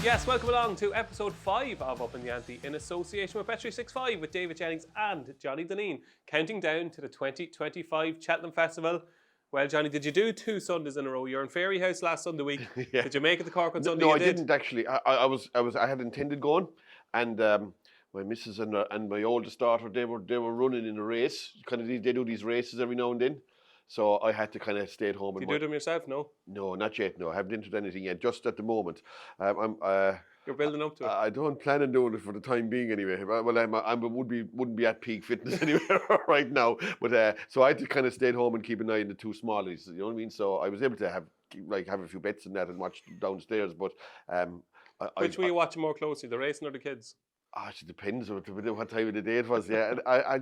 Yes, welcome along to episode 5 of Upping The Ante in association with Bet365 with David Jennings and Johnny Dineen, counting down to the 2025 Cheltenham Festival. Well, Johnny, did you do 2 Sundays in a row? You were in Fairy House last Sunday week. Yeah. Did you make it to Cork on Sunday? No, I didn't actually. I had intended going, and my missus and my oldest daughter, they were running in a race. They do these races every now and then. So I had to kind of stay at home. Did you do them yourself? No? No, not yet. No, I haven't entered anything yet. Just at the moment. You're building up to it. I don't plan on doing it for the time being anyway. Well, I wouldn't be at peak fitness anyway right now. But so I had to kind of stay at home and keep an eye on the 2 smallies. You know what I mean? So I was able to have a few bets in that and watch downstairs. But which were you watching more closely, the racing or the kids? It depends on what time of the day it was. Yeah, and I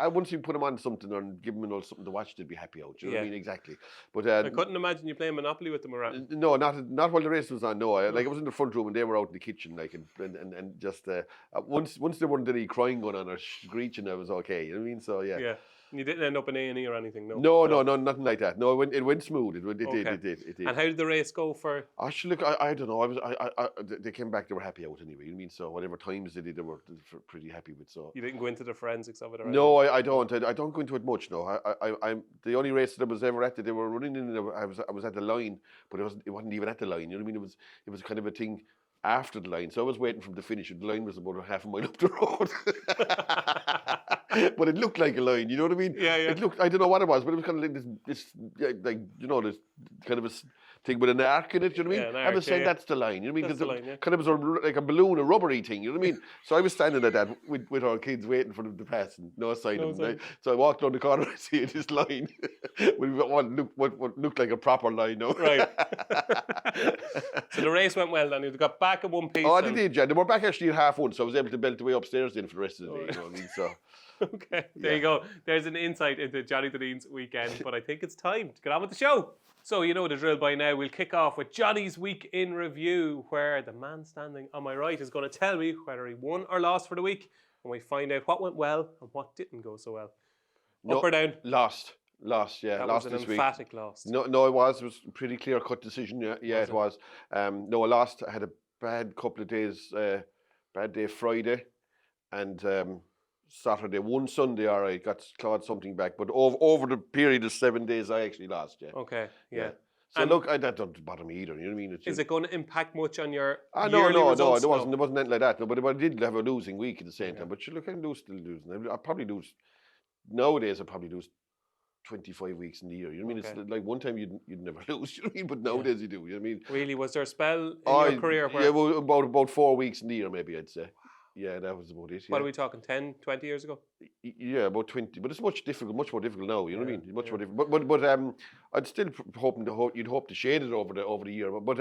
once you put them on something and give them something to watch, they'd be happy out. You know what I mean? Exactly. But I couldn't imagine you playing Monopoly with them around. No, not while the race was on. No, I was in the front room and they were out in the kitchen, and just once there weren't any crying going on or screeching, I was okay. You know what I mean? So yeah. Yeah. You didn't end up in A&E or anything, no? No, nothing like that. No, it went smooth. It did. And how did the race go for? Actually, look, I don't know. They came back. They were happy out anyway. You know what I mean? So whatever times they did, they were pretty happy with. So you didn't go into the forensics of it, or no, I don't. I don't go into it much. No, I'm the only race that I was ever at that they were running in. I was at the line, but it wasn't even at the line. You know what I mean? It was kind of a thing after the line. So I was waiting for them to finish. The line was about half a mile up the road. But it looked like a line, you know what I mean? Yeah. It looked, I don't know what it was, but it was kind of like this kind of a thing with an arc in it, you know what I mean? I was saying that's the line, you know what I mean? Because it kind of was like a balloon, a rubbery thing, you know what I mean? So I was standing at that with our kids waiting for them to pass and no sign of them. Right? So I walked down the corner and see this line what looked like a proper line now. Right. So the race went well then, you got back at one piece. Oh, they did, yeah. They were back actually at half one, so I was able to belt the way upstairs then for the rest of the day, you know what I mean? So... Okay, there you go. There's an insight into Johnny Dineen's weekend, but I think it's time to get on with the show. So you know the drill by now. We'll kick off with Johnny's Week in Review, where the man standing on my right is going to tell me whether he won or lost for the week, and we find out what went well and what didn't go so well. Up or down? Lost, yeah. That lost was an this emphatic week. Loss. No, it was. It was a pretty clear-cut decision. Yeah, it was. No, I lost. I had a bad couple of days. Bad day Friday, and Saturday, one Sunday, all right, clawed something back. But over the period of 7 days, I actually lost, yeah. Okay, yeah. So look, that doesn't bother me either, you know what I mean? Is it going to impact much on your No, results? it wasn't anything like that. No, but I did have a losing week at the same time. But look, I'm still losing. I probably lose, nowadays I probably lose 25 weeks in the year. You know what I mean? It's like one time you'd never lose, you know what I mean? But nowadays you do, you know what I mean? Really? Was there a spell in your career where... Yeah, well, about 4 weeks in the year maybe, I'd say. Yeah, that was about it. Yeah. What are we talking, 10, 20 years ago? Yeah, about 20. But it's much more difficult now, you know what I mean? Much more difficult. But I'd still you'd hope to shade it over the year. But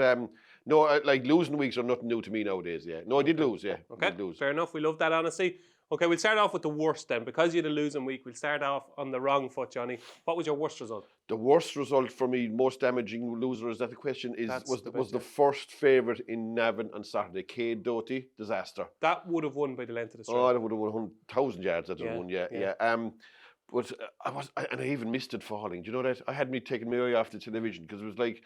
no, like losing weeks are nothing new to me nowadays, yeah. No, I did lose, yeah. Okay, fair enough. We love that honesty. Okay, we'll start off with the worst then. Because you had a losing week, we'll start off on the wrong foot, Johnny. What was your worst result? The worst result for me, most damaging loser, is that the question, was the first favourite in Navan on Saturday, Cade Doty, disaster. That would have won by the length of the straight. Oh, that would have won 1,000 yards, that would have won, yeah. But I even missed it falling. Do you know that? I had me taking my eye off the television because it was like...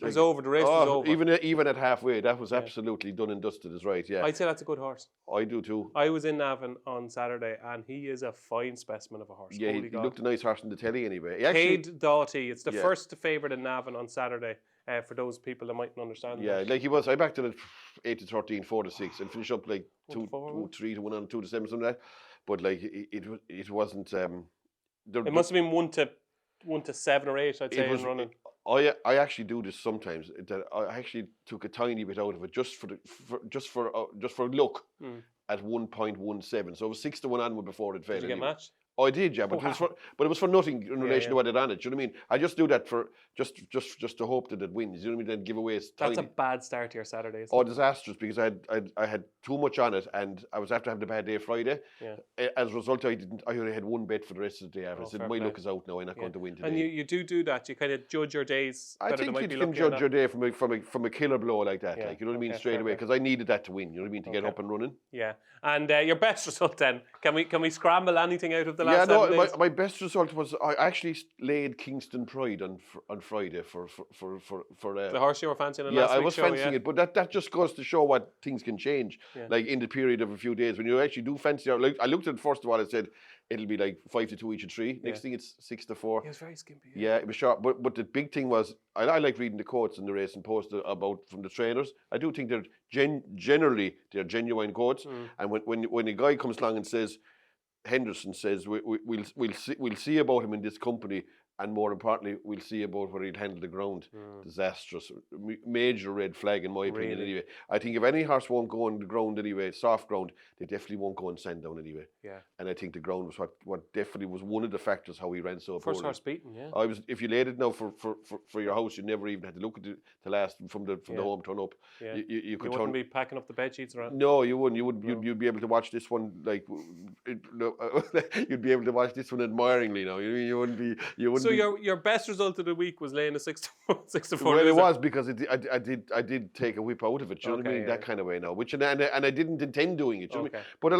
It was over, the race was over. Even at halfway, that was absolutely done and dusted, is right, yeah. I'd say that's a good horse. I do too. I was in Navan on Saturday and he is a fine specimen of a horse. Yeah, he looked a nice horse in the telly anyway. Cade Doughty, it's the first favourite in Navan on Saturday, for those people that mightn't understand. Yeah, like he was, I backed it at 8-13, 4-6 and finished up like 2-3 to 1 on 2-7, something like that. But like, it wasn't... it must have been 1 to 7 or 8, I'd say, in running. I actually do this sometimes. That I actually took a tiny bit out of it just for luck at 1.17. So it was 6-1 onward before it failed. Did you get matched? Oh, I did, yeah, but it was for nothing in relation to what it on it. Do you know what I mean? I just do that for just to hope that it wins. You know what I mean? Then giveaways. That's a bad start to your Saturday. Oh, disastrous, because I had too much on it, and I was after having a bad day Friday. Yeah. As a result, I only had one bet for the rest of the day. I said my luck is out now. I'm not going to win today. And you do that. You kind of judge your days. I think you can judge your day from a killer blow like that. Like, you know what I mean, straight away, because I needed that to win. You know what I mean, to get up and running. Yeah. And your best result then? Can we scramble anything out of the last 7 days? My best result was I actually laid Kingston Pride on Friday for the horse you were fancying. Yeah, I was fancying it, but that just goes to show what things can change. Yeah. Like in the period of a few days when you actually do fancy. Like I looked at it first of all, I said it'll be like 5-2 each of 3. Next thing it's 6-4. It was very skimpy. Yeah, it was sharp. But the big thing was I like reading the quotes in the Racing Post about from the trainers. I do think they're generally they're genuine quotes. And when a guy comes along and says, Henderson says we'll see about him in this company, and more importantly, we'll see about where he'll handle the ground. Disastrous, major red flag in my opinion. Anyway, I think if any horse won't go on the ground anyway, soft ground, they definitely won't go on Sandown anyway. Yeah. And I think the ground was what definitely was one of the factors how he ran so poorly. First horse beaten, yeah. If you laid it now for your house, you never even had to look at the last from the home turn up. Yeah. You could wouldn't be packing up the bed sheets around. No, you wouldn't. You'd be able to watch this one like you'd be able to watch this one admiringly. Now you wouldn't be. So your best result of the week was laying a 6-4. Well, it was because I did take a whip out of it. Do you know what I mean? That kind of way now. Which and I didn't intend doing it. Do you know what I mean? But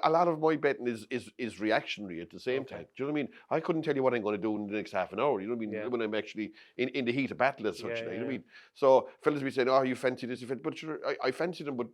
a lot of my betting is reactionary at the same time. Do you know what I mean? I couldn't tell you what I'm going to do in the next half an hour. You know what I mean? When I'm actually in the heat of battle as such. You know what I mean? So fellas be saying, "Oh, you fancy this?" But sure, I fancied them, but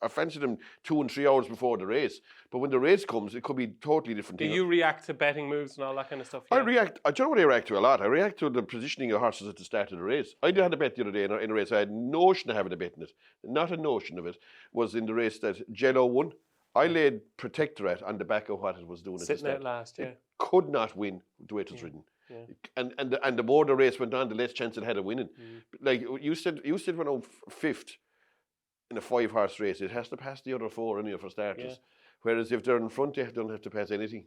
I fancied them 2 and 3 hours before the race. But when the race comes, it could be totally different. Do you react to betting moves and all that kind of stuff? I react. Do you know what I react to a lot? I react to the positioning of horses at the start of the race. I had a bet the other day in a race. I had no notion of having a bet in it. Not a notion of it. Was in the race that Jello won. I laid Protectorate on the back of what it was doing. Sitting out last, yeah. It could not win the way it was ridden. Yeah. And the more the race went on, the less chance it had of winning. Like you said when I'm 5th in a 5-horse race, it has to pass the other 4 anyway for starters. Yeah. Whereas if they're in front, they don't have to pass anything.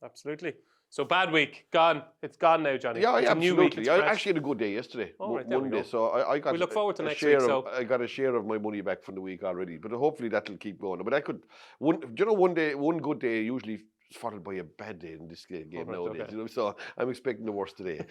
Absolutely. So bad week, gone. It's gone now, Johnny. Yeah, it's absolutely. A new week. I actually had a good day yesterday. One day, so I got. We look forward to next week. So I got a share of my money back from the week already, but hopefully that'll keep going. But I could. One good day usually is followed by a bad day in this game nowadays. Okay. You know, so I'm expecting the worst today.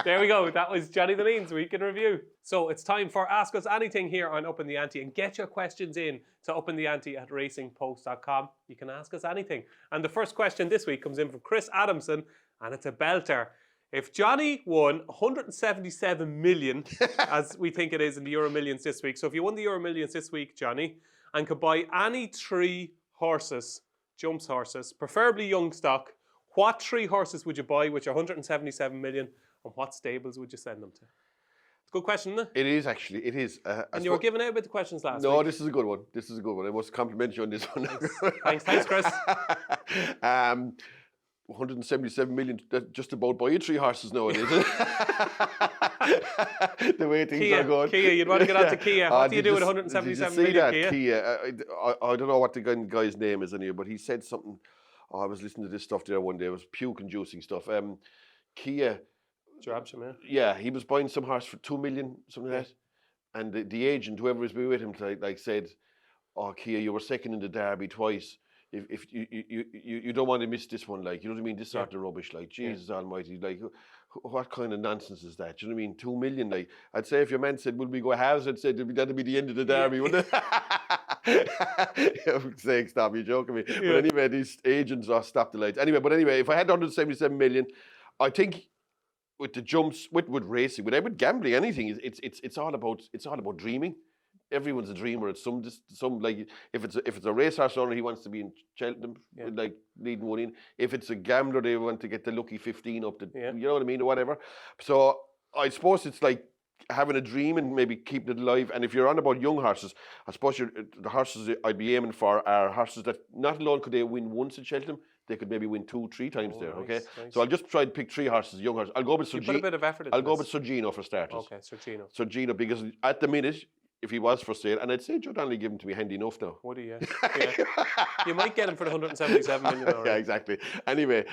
There we go. That was Johnny Dineen's Week in Review. So it's time for Ask Us Anything here on Upping The Ante, and get your questions in to uppingtheante@racingpost.com. You can ask us anything. And the first question this week comes in from Chris Adamson, and it's a belter. If Johnny won 177 million, as we think it is in the Euro Millions this week, so if you won the Euro Millions this week, Johnny, and could buy any 3 horses, jumps horses, preferably young stock, what 3 horses would you buy with your 177 million, and what stables would you send them to? It's a good question, isn't it? It is actually. It is. And you were giving out a bit of questions last week. No, this is a good one. I must compliment you on this one. Thanks, Chris. 177 million, that just about buy 3 horses nowadays. The way things are going. Kia, you'd want to get on to Kia. What do you do with 177 million, Kia? I don't know what the guy's name is anyway, but he said something. Oh, I was listening to this stuff there one day. It was puke-inducing stuff. Kia. Yeah, he was buying some horse for 2 million, something like that. And the agent, whoever was with him, said, "Oh, Kia, you were second in the Derby twice. If you don't want to miss this one, like, you know what I mean? This sort of rubbish, like, Jesus Almighty, like, what kind of nonsense is that? You know what I mean? 2 million, like, I'd say if your man said, will we go halves, I'd say that'd be the end of the Derby, wouldn't it? Saying, stop, you're joking me. But anyway, these agents are stopped the lights. Anyway, if I had 177 million, I think with the jumps, with racing, with gambling, anything, it's all about dreaming. Everyone's a dreamer at some like if it's a racehorse owner, he wants to be in Cheltenham, like leading one in. If it's a gambler, they want to get the lucky 15 up to you know what I mean, or whatever. So I suppose it's like having a dream and maybe keeping it alive. And if you're on about young horses, I suppose the horses I'd be aiming for are horses that not alone could they win once at Cheltenham, they could maybe win 2-3 times there. Okay, nice. So I'll just try to pick 3 horses, young horses. I'll go with Sergino. Put a bit of effort into I'll go with Sergino for starters. Okay, Sergino. Sergino, because at the minute, if he was for sale, and I'd say Joe Donnelly give him to me handy enough now. Would he? Yeah. You might get him for the 177 million. Already. Yeah, exactly. Anyway,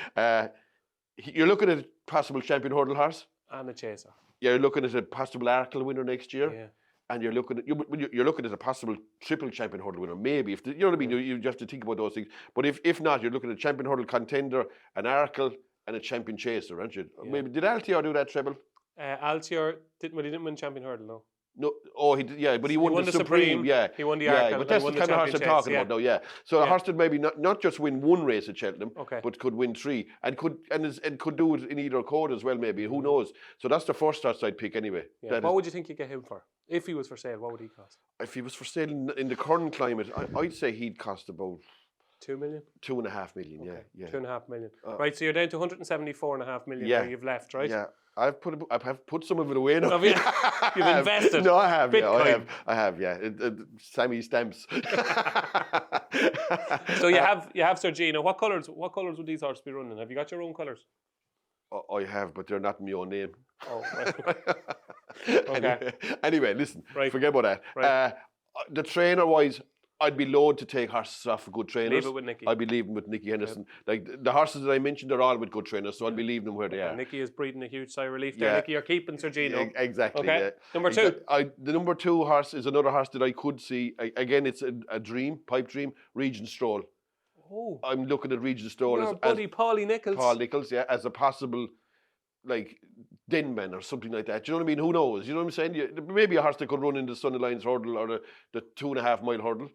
you're looking at a possible champion hurdle horse and a chaser. You're looking at a possible Arkle winner next year. Yeah. And you're looking at a possible triple champion hurdle winner. Maybe you know what I mean. You have to think about those things. But if not, you're looking at a champion hurdle contender, an Arkle, and a champion chaser, aren't you? Yeah. Maybe did Altior do that treble? Altior didn't win champion hurdle, no. No, but he won the Supreme. Yeah, he won the Arkle, but that's the kind of horse I'm talking about now. Yeah, so a horse that maybe not just win one race at Cheltenham, but could win 3 and could do it in either code as well. Maybe who knows? So that's the first horse I'd pick anyway. Yeah. What would you think you get him for if he was for sale? What would he cost? If he was for sale in the current climate, I'd say he'd cost about 2 million. 2.5 million. Okay. Yeah. 2.5 million. Right, so you're down to 174.5 million. Where you've left, right? Yeah. I've put some of it away now. You've invested. No, I have. Bitcoin. Yeah, I have. Yeah, Sammy stamps. So you have Sergino. What colours would these horses be running? Have you got your own colours? I have, but they're not in my own name. Oh, right. Okay. Anyway, listen. Right. Forget about that. Right. The trainer wise, I'd be loath to take horses off of good trainers. Leave it with Nicky. I'd be leaving with Nicky Henderson. Yeah. Like the horses that I mentioned, they're all with good trainers, so I'd be leaving them where they are. Nicky is breathing a huge sigh of relief there. Nicky, you're keeping Sergino. Exactly. Okay. Yeah. Number 2. The number 2 horse is another horse that I could see. Again, it's a dream, pipe dream. Regent Stroll. Oh. I'm looking at Regent Stroll as Paulie Nichols. Paul Nichols, yeah, as a possible Denman or something like that. Do you know what I mean? Who knows? You know what I'm saying? Maybe a horse that could run in the Sunny Lines hurdle or the 2.5 mile hurdle.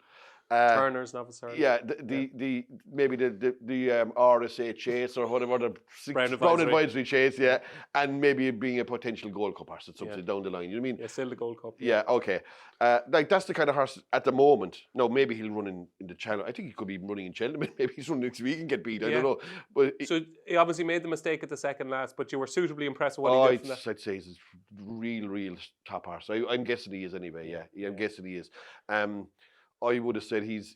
Turner's novice hurdle. Yeah, the maybe the RSA chase or whatever, the Brown Advisory chase, yeah, and maybe being a potential Gold Cup horse at some point down the line. You know what I mean? Yeah, still the Gold Cup. Yeah, okay. That's the kind of horse at the moment. No, maybe he'll run in the Channel. I think he could be running in Cheltenham. Maybe he's running next week and get beat. I don't know. But so he obviously made the mistake at the second last, but you were suitably impressed with what he did. I'd say he's a real top horse. I'm guessing he is anyway. Yeah, I'm guessing he is. I would have said he's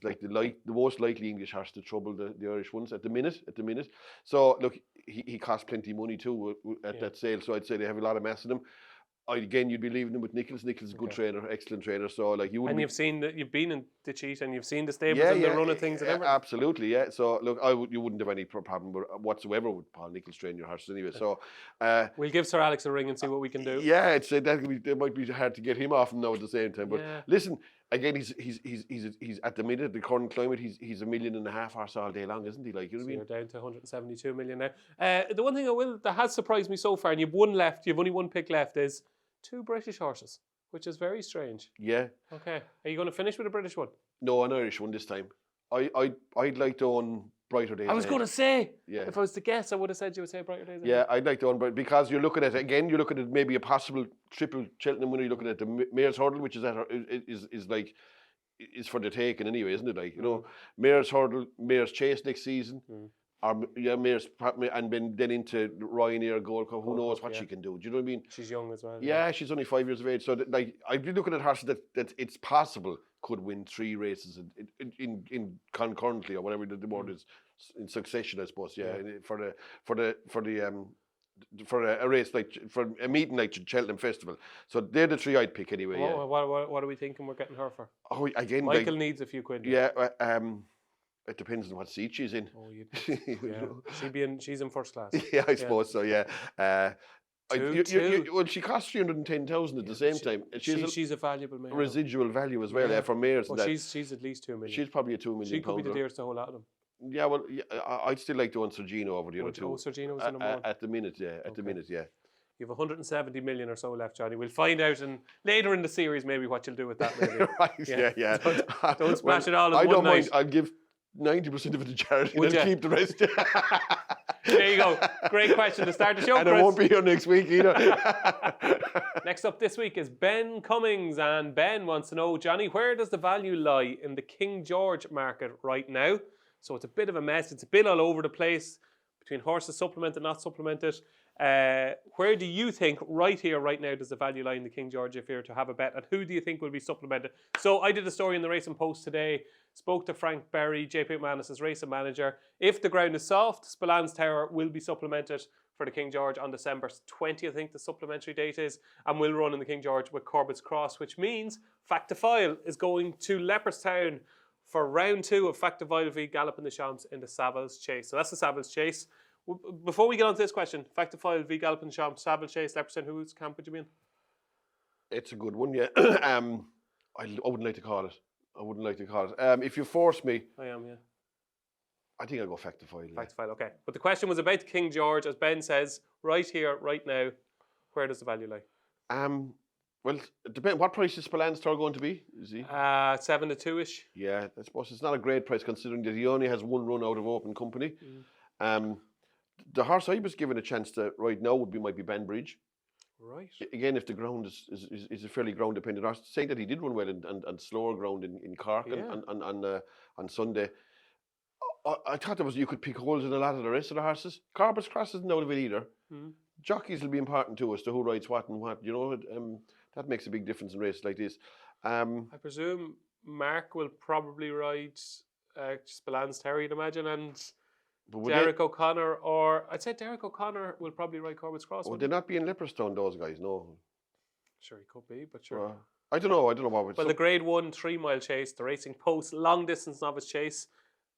like the most likely English horse to trouble the Irish ones at the minute. So look, he costs plenty of money too at that sale. So I'd say they have a lot of mass in him. Again, you'd be leaving them with Nichols. Nichols is a good trainer, excellent trainer. So like you wouldn't. And you've been in the cheat and you've seen the stables and the run of things and everything. Absolutely, yeah. So look, you wouldn't have any problem whatsoever with Paul Nichols training your horse anyway. So we'll give Sir Alex a ring and see what we can do. Yeah, it might be hard to get him off now at the same time. But listen, again, he's at the minute, the current climate, he's $1.5 million horse all day long, isn't he? Like, you know what I mean? You're down to 172 million now. The one thing that has surprised me so far, and you've only one pick left, is 2 British horses, which is very strange. Yeah. Okay. Are you going to finish with a British one? No, an Irish one this time. I'd like to own Brighter Days. I was going to say, if I was to guess, I would have said you would say Brighter Days. Yeah, I'd like to own Brighter, because you're looking at maybe a possible triple Cheltenham winner. You're looking at the Mayor's Hurdle, which is for the taking anyway, isn't it? Like, you know, Mayor's Hurdle, Mayor's Chase next season. Mayor's, and then into Ryanair Gold Cup. Who knows what she can do? Do you know what I mean? She's young as well. Yeah, she's only 5 years of age. So I'd be looking at horses that it's possible could win 3 races in concurrently, or whatever the word is, in succession, I suppose. Yeah, for a race for a meeting like Cheltenham Festival. So they're the 3 I'd pick anyway. What are we thinking we're getting her for? Oh, again, Michael needs a few quid. Yeah. It depends on what seat she's in. Oh, she's in first class. Yeah, I suppose so. Yeah. Well, she costs 310,000 at the same time. She's a valuable mare. Residual value as well for mares. Well, she's at least 2 million. She's probably a 2 million. She could be the dearest of a whole lot of them. Yeah, well, I'd still like to own Sergino over the other 2. Oh, Sergino's the number 1. At the minute, yeah. At the minute, yeah. You have 170 million or so left, Johnny. We'll find out later in the series maybe what you'll do with that. Maybe. Right. Yeah. Don't smash it all in one night. I don't mind. I'll give 90% of it to charity and keep the rest. There you go. Great question to start the show, and Chris. I won't be here next week either. Next up this week is Ben Cummings, and Ben wants to know, Johnny, where does the value lie in the King George market right now? So it's a bit of a mess. It's a bit all over the place between horses supplemented, not supplemented. Where do you think right here, right now, does the value lie in the King George if you're to have a bet? And who do you think will be supplemented? So I did a story in the Racing-Post today, spoke to Frank Berry, JP McManus' racing manager. If the ground is soft, Spillans Tower will be supplemented for the King George on December 20th, I think the supplementary date is, and will run in the King George with Corbett's Cross, which means Factifile is going to Leopardstown for round 2 of Factifile v Gallop in the Champs in the Savills Chase. So that's the Savills Chase. Before we get on to this question, Factifile v Gallop in the Champs, Savills Chase, Leopardstown, whose camp would you be in? It's a good one, yeah. I wouldn't like to call it. If you force me... I am, yeah. I think I'll go Factifile. Yeah. Factifile, okay. But the question was about the King George, as Ben says, right here, right now, where does the value lie? Well, it depends. What price is Spillane Star going to be? Is he? 7 to 2-ish. Yeah, I suppose it's not a great price considering that he only has one run out of open company. The horse I was given a chance to ride now might be Banbridge. Right. Again, if the ground is a fairly ground dependent horse, saying that he did run well and slower ground in Cork on Sunday. I thought you could pick holes in a lot of the rest of the horses. Corbus Cross isn't out of it either. Jockeys will be important to us, to who rides what and what. That makes a big difference in races like this. I presume Mark will probably ride Spillane's Terry, I'd imagine, and Derek O'Connor, or I'd say Derek O'Connor will probably ride Corbus Cross. Would they not be in Leopardstown, those guys? No. Sure, he could be, but sure. I don't know what would. Well, the Grade 1 3-mile chase, the Racing Post long distance novice chase,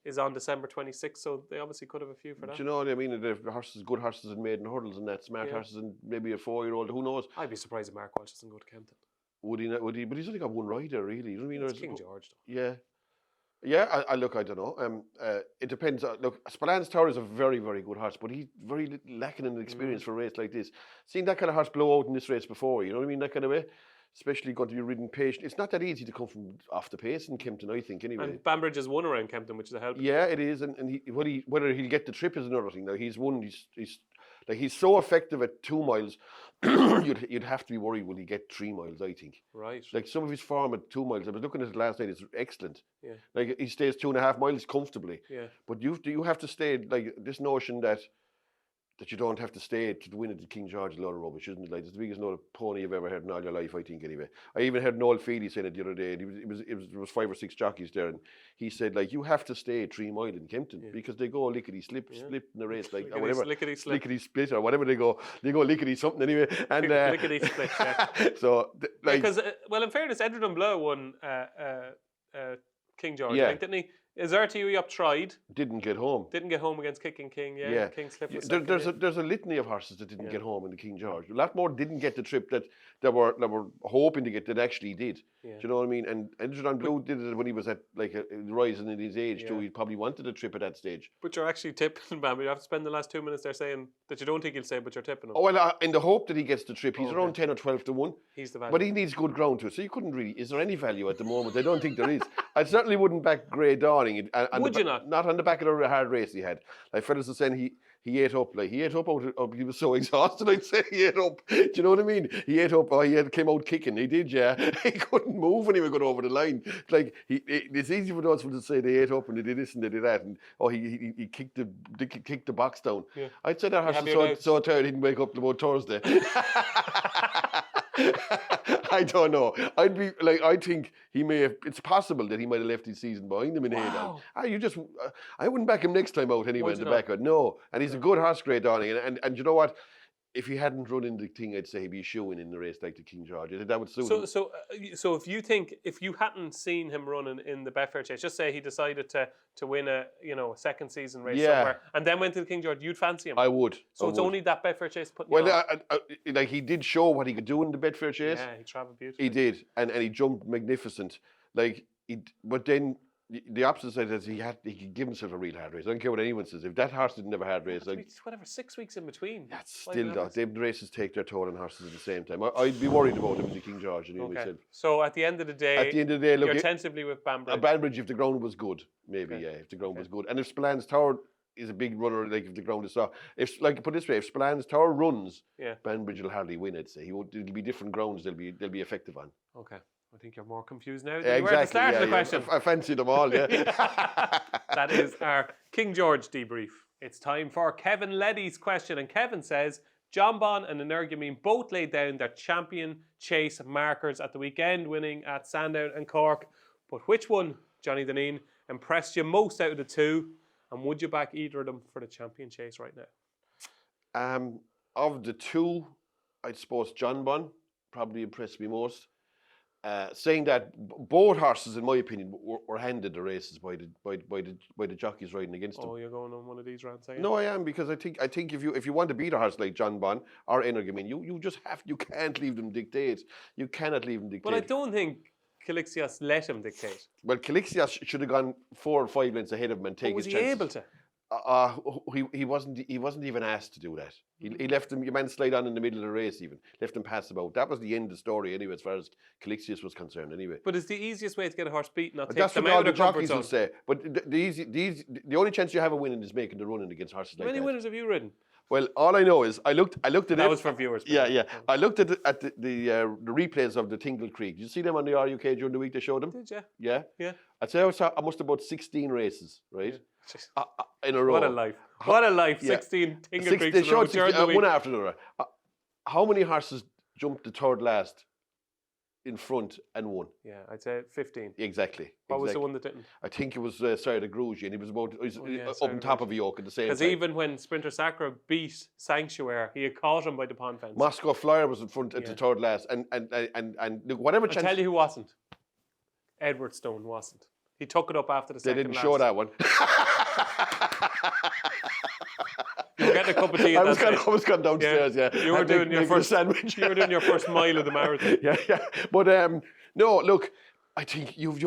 is on December 26th, so they obviously could have a few for that. Do you know what I mean? The horses, good horses in maiden hurdles and that, smart horses and maybe a 4-year-old, who knows? I'd be surprised if Mark Walsh doesn't go to Kempton. Would he not? Would he? But he's only got one rider, really. You know what I mean? It's King George, though. Yeah. Yeah, I don't know. It depends. Look, Spillane's Tower is a very, very good horse, but he's very lacking in experience for a race like this. Seen that kind of horse blow out in this race before, you know what I mean? That kind of way. Especially going to be ridden patient. It's not that easy to come from off the pace in Kempton, I think, anyway. And Banbridge has won around Kempton, which is a help. Yeah, it is. And whether he'll get the trip is another thing. Now, he's won. He's so effective at 2 miles, you'd have to be worried will he get 3 miles, I think. Right. Like some of his form at 2 miles, I was looking at it last night, it's excellent. Yeah. Like he stays 2.5 miles comfortably. Yeah. But you have to stay, like this notion that you don't have to stay to win at the King George, a lot of rubbish, isn't it? Like it's the biggest load of pony you've ever heard in all your life, I think, anyway. I even heard Noel Feely saying it the other day. There was 5 or 6 jockeys there, and he said, like, you have to stay 3 mile in Kempton because they go lickety-split in the race, like, or whatever. Lickety-split or whatever they go lickety-something anyway. And lickety-split, yeah. So, like... Because, well, in fairness, Edgerton Blow won King George, I think, didn't he? Azertiuiop tried. Didn't get home against Kicking King, yeah. King Slip was there's a litany of horses that didn't get home in the King George. A lot more didn't get the trip that were hoping to get, that actually did. Yeah. Do you know what I mean? And Edgerton Blue did it when he was at like rising in his age too. He probably wanted a trip at that stage. But you're actually tipping, Bambi. You have to spend the last 2 minutes there saying that you don't think he'll say, but you're tipping him. Oh, well, in the hope that he gets the trip. He's around 10 or 12 to 1. He's the value. But he needs good ground to it. So you couldn't really... Is there any value at the moment? I don't think there is. I certainly wouldn't back Grey Dawning. Would you not? Not on the back of the hard race he had. Like fellas were saying, he ate up. Like he ate up he was so exhausted. I'd say he ate up. Do you know what I mean? He ate up. Came out kicking. He did, yeah. He couldn't move when he was going over the line. Like it's easy for those to say they ate up and they did this and they did that, and he kicked the box down. Yeah. I'd say that horse was so tired he didn't wake up about Thursday. I don't know. I'd be like, I think he may have. It's possible that he might have left his season behind him in Haydown. I wouldn't back him next time out anyway in the back end. No, and he's a good horse, Grey Dawning, and you know what? If he hadn't run in the thing, I'd say he'd be shooing in the race like the King George. That would suit him. So if you hadn't seen him running in the Betfair Chase, just say he decided to win a second season race somewhere, and then went to the King George, you'd fancy him. I would. So it's only that Betfair Chase putting. Well, like he did show what he could do in the Betfair Chase. Yeah, he travelled beautifully. He did, and he jumped magnificent. But then. The opposite side is he could give himself a real hard race. I don't care what anyone says. If that horse didn't have a hard race, whatever, 6 weeks in between. That's still though. The races take their toll on horses at the same time. I'd be worried about him in the King George. Okay. So at the end of the day, look, you're tentatively with Banbridge. Banbridge, if the ground was good, maybe if the ground was good, and if Spillane's Tower is a big runner, like if the ground is soft. Put it this way, if Spillane's Tower runs, Banbridge will hardly win. I'd say it'll be different grounds. They'll be effective on. Okay. I think you're more confused now than you were at the start of the question. I fancy them all, yeah. That is our King George debrief. It's time for Kevin Leddy's question. And Kevin says, John Bon and Energumene both laid down their champion chase markers at the weekend, winning at Sandown and Cork. But which one, Johnny Dineen, impressed you most out of the two? And would you back either of them for the champion chase right now? Of the two, I suppose John Bon probably impressed me most. Saying that both horses, in my opinion, were handed the races by the jockeys riding against them. Oh, you're going on one of these rants, are you? No, I am, because I think if you want to beat a horse like John Bon or Energumene, you can't leave them dictate. You cannot leave them dictate. But I don't think Calixios let him dictate. Well, Calixios should have gone 4 or 5 lengths ahead of him and taken his chances. Was he able to? He wasn't even asked to do that. He left him. Your man slide on in the middle of the race. Even left him pass about. That was the end of the story anyway, as far as Calixius was concerned. Anyway. But it's the easiest way to get a horse beaten. That's what all the jockeys will say. But the only chance you have of winning is making the running against horses like that. How many winners have you ridden? Well, all I know is I looked at it. That was for viewers. Yeah. I looked at the replays of the Tingle Creek. Did you see them on the RUK during the week? They showed them. Did you? Yeah. I'd say I must have about 16 races, right? In a row. What a life. What a life. 16 Tingle Creeks in a row during the week. One after another. How many horses jumped the third last in front and won? Yeah, I'd say 15. Exactly. What was the one that didn't? I think it was Sarah de Grugy, and he was up on top of a yoke at the same time. Because even when Sprinter Sacra beat Sanctuary, he had caught him by the pond fence. Moscow Flyer was in front at the third last, and look, whatever chance. I'll tell you who wasn't. Edward Stone wasn't. He took it up after the second last. They didn't show that one. You were getting a cup of tea. I was going downstairs. Yeah. You were doing your first sandwich. You were doing your first mile of the marathon. Yeah. But no, look, I think you've.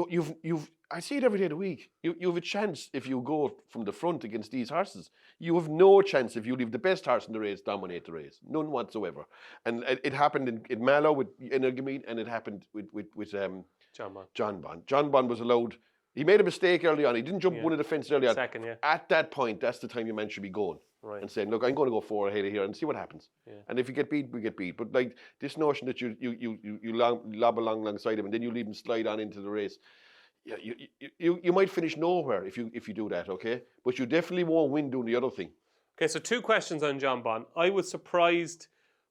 I see it every day of the week. You have a chance if you go from the front against these horses. You have no chance if you leave the best horse in the race dominate the race. None whatsoever. And it happened in Mallow with Energamine, and it happened with John Bond. John Bond was allowed. He made a mistake early on. He didn't jump one of the fences early on. Second, yeah. At that point, that's the time your man should be going. Right. And saying, look, I'm going to go 4 ahead of here and see what happens. Yeah. And if you get beat, we get beat. But like this notion that you lob alongside him and then you leave him slide on into the race, yeah, you might finish nowhere if you do that, okay? But you definitely won't win doing the other thing. Okay, so 2 questions on John Bond. I was surprised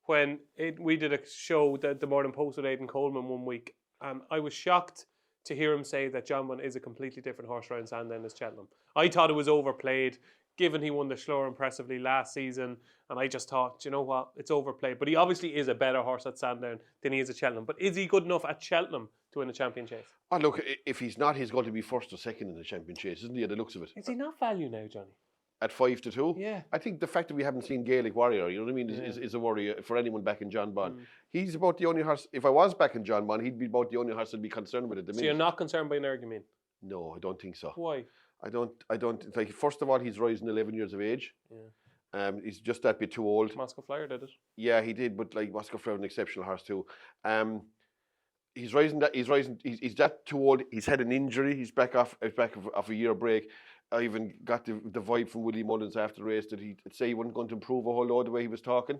when we did a show, the Morning Post with Aidan Coleman one week, and I was shocked to hear him say that John Bond is a completely different horse around Sandown as Cheltenham. I thought it was overplayed, given he won the Shlower impressively last season, and I just thought, you know what, it's overplayed. But he obviously is a better horse at Sandown than he is at Cheltenham. But is he good enough at Cheltenham to win a champion chase? Oh, look, if he's not, he's going to be first or second in the champion chase, isn't he, at the looks of it? Is he not value now, Johnny? At 5-2? Yeah. I think the fact that we haven't seen Gaelic Warrior, you know what I mean, is a worry for anyone back in John Bond. He's about the only horse, if I was back in John Bond, he'd be about the only horse I'd be concerned with at the minute. So you're not concerned by Energamine? No, I don't think so. Why? I don't, like, first of all, he's rising 11 years of age. Yeah. He's just that bit too old. Moscow Flyer did it. Yeah, he did, but like Moscow Flyer was an exceptional horse too. He's that too old. He's had an injury. He's back off a year break. I even got the vibe from Willie Mullins after the race that he'd say he wasn't going to improve a whole lot the way he was talking.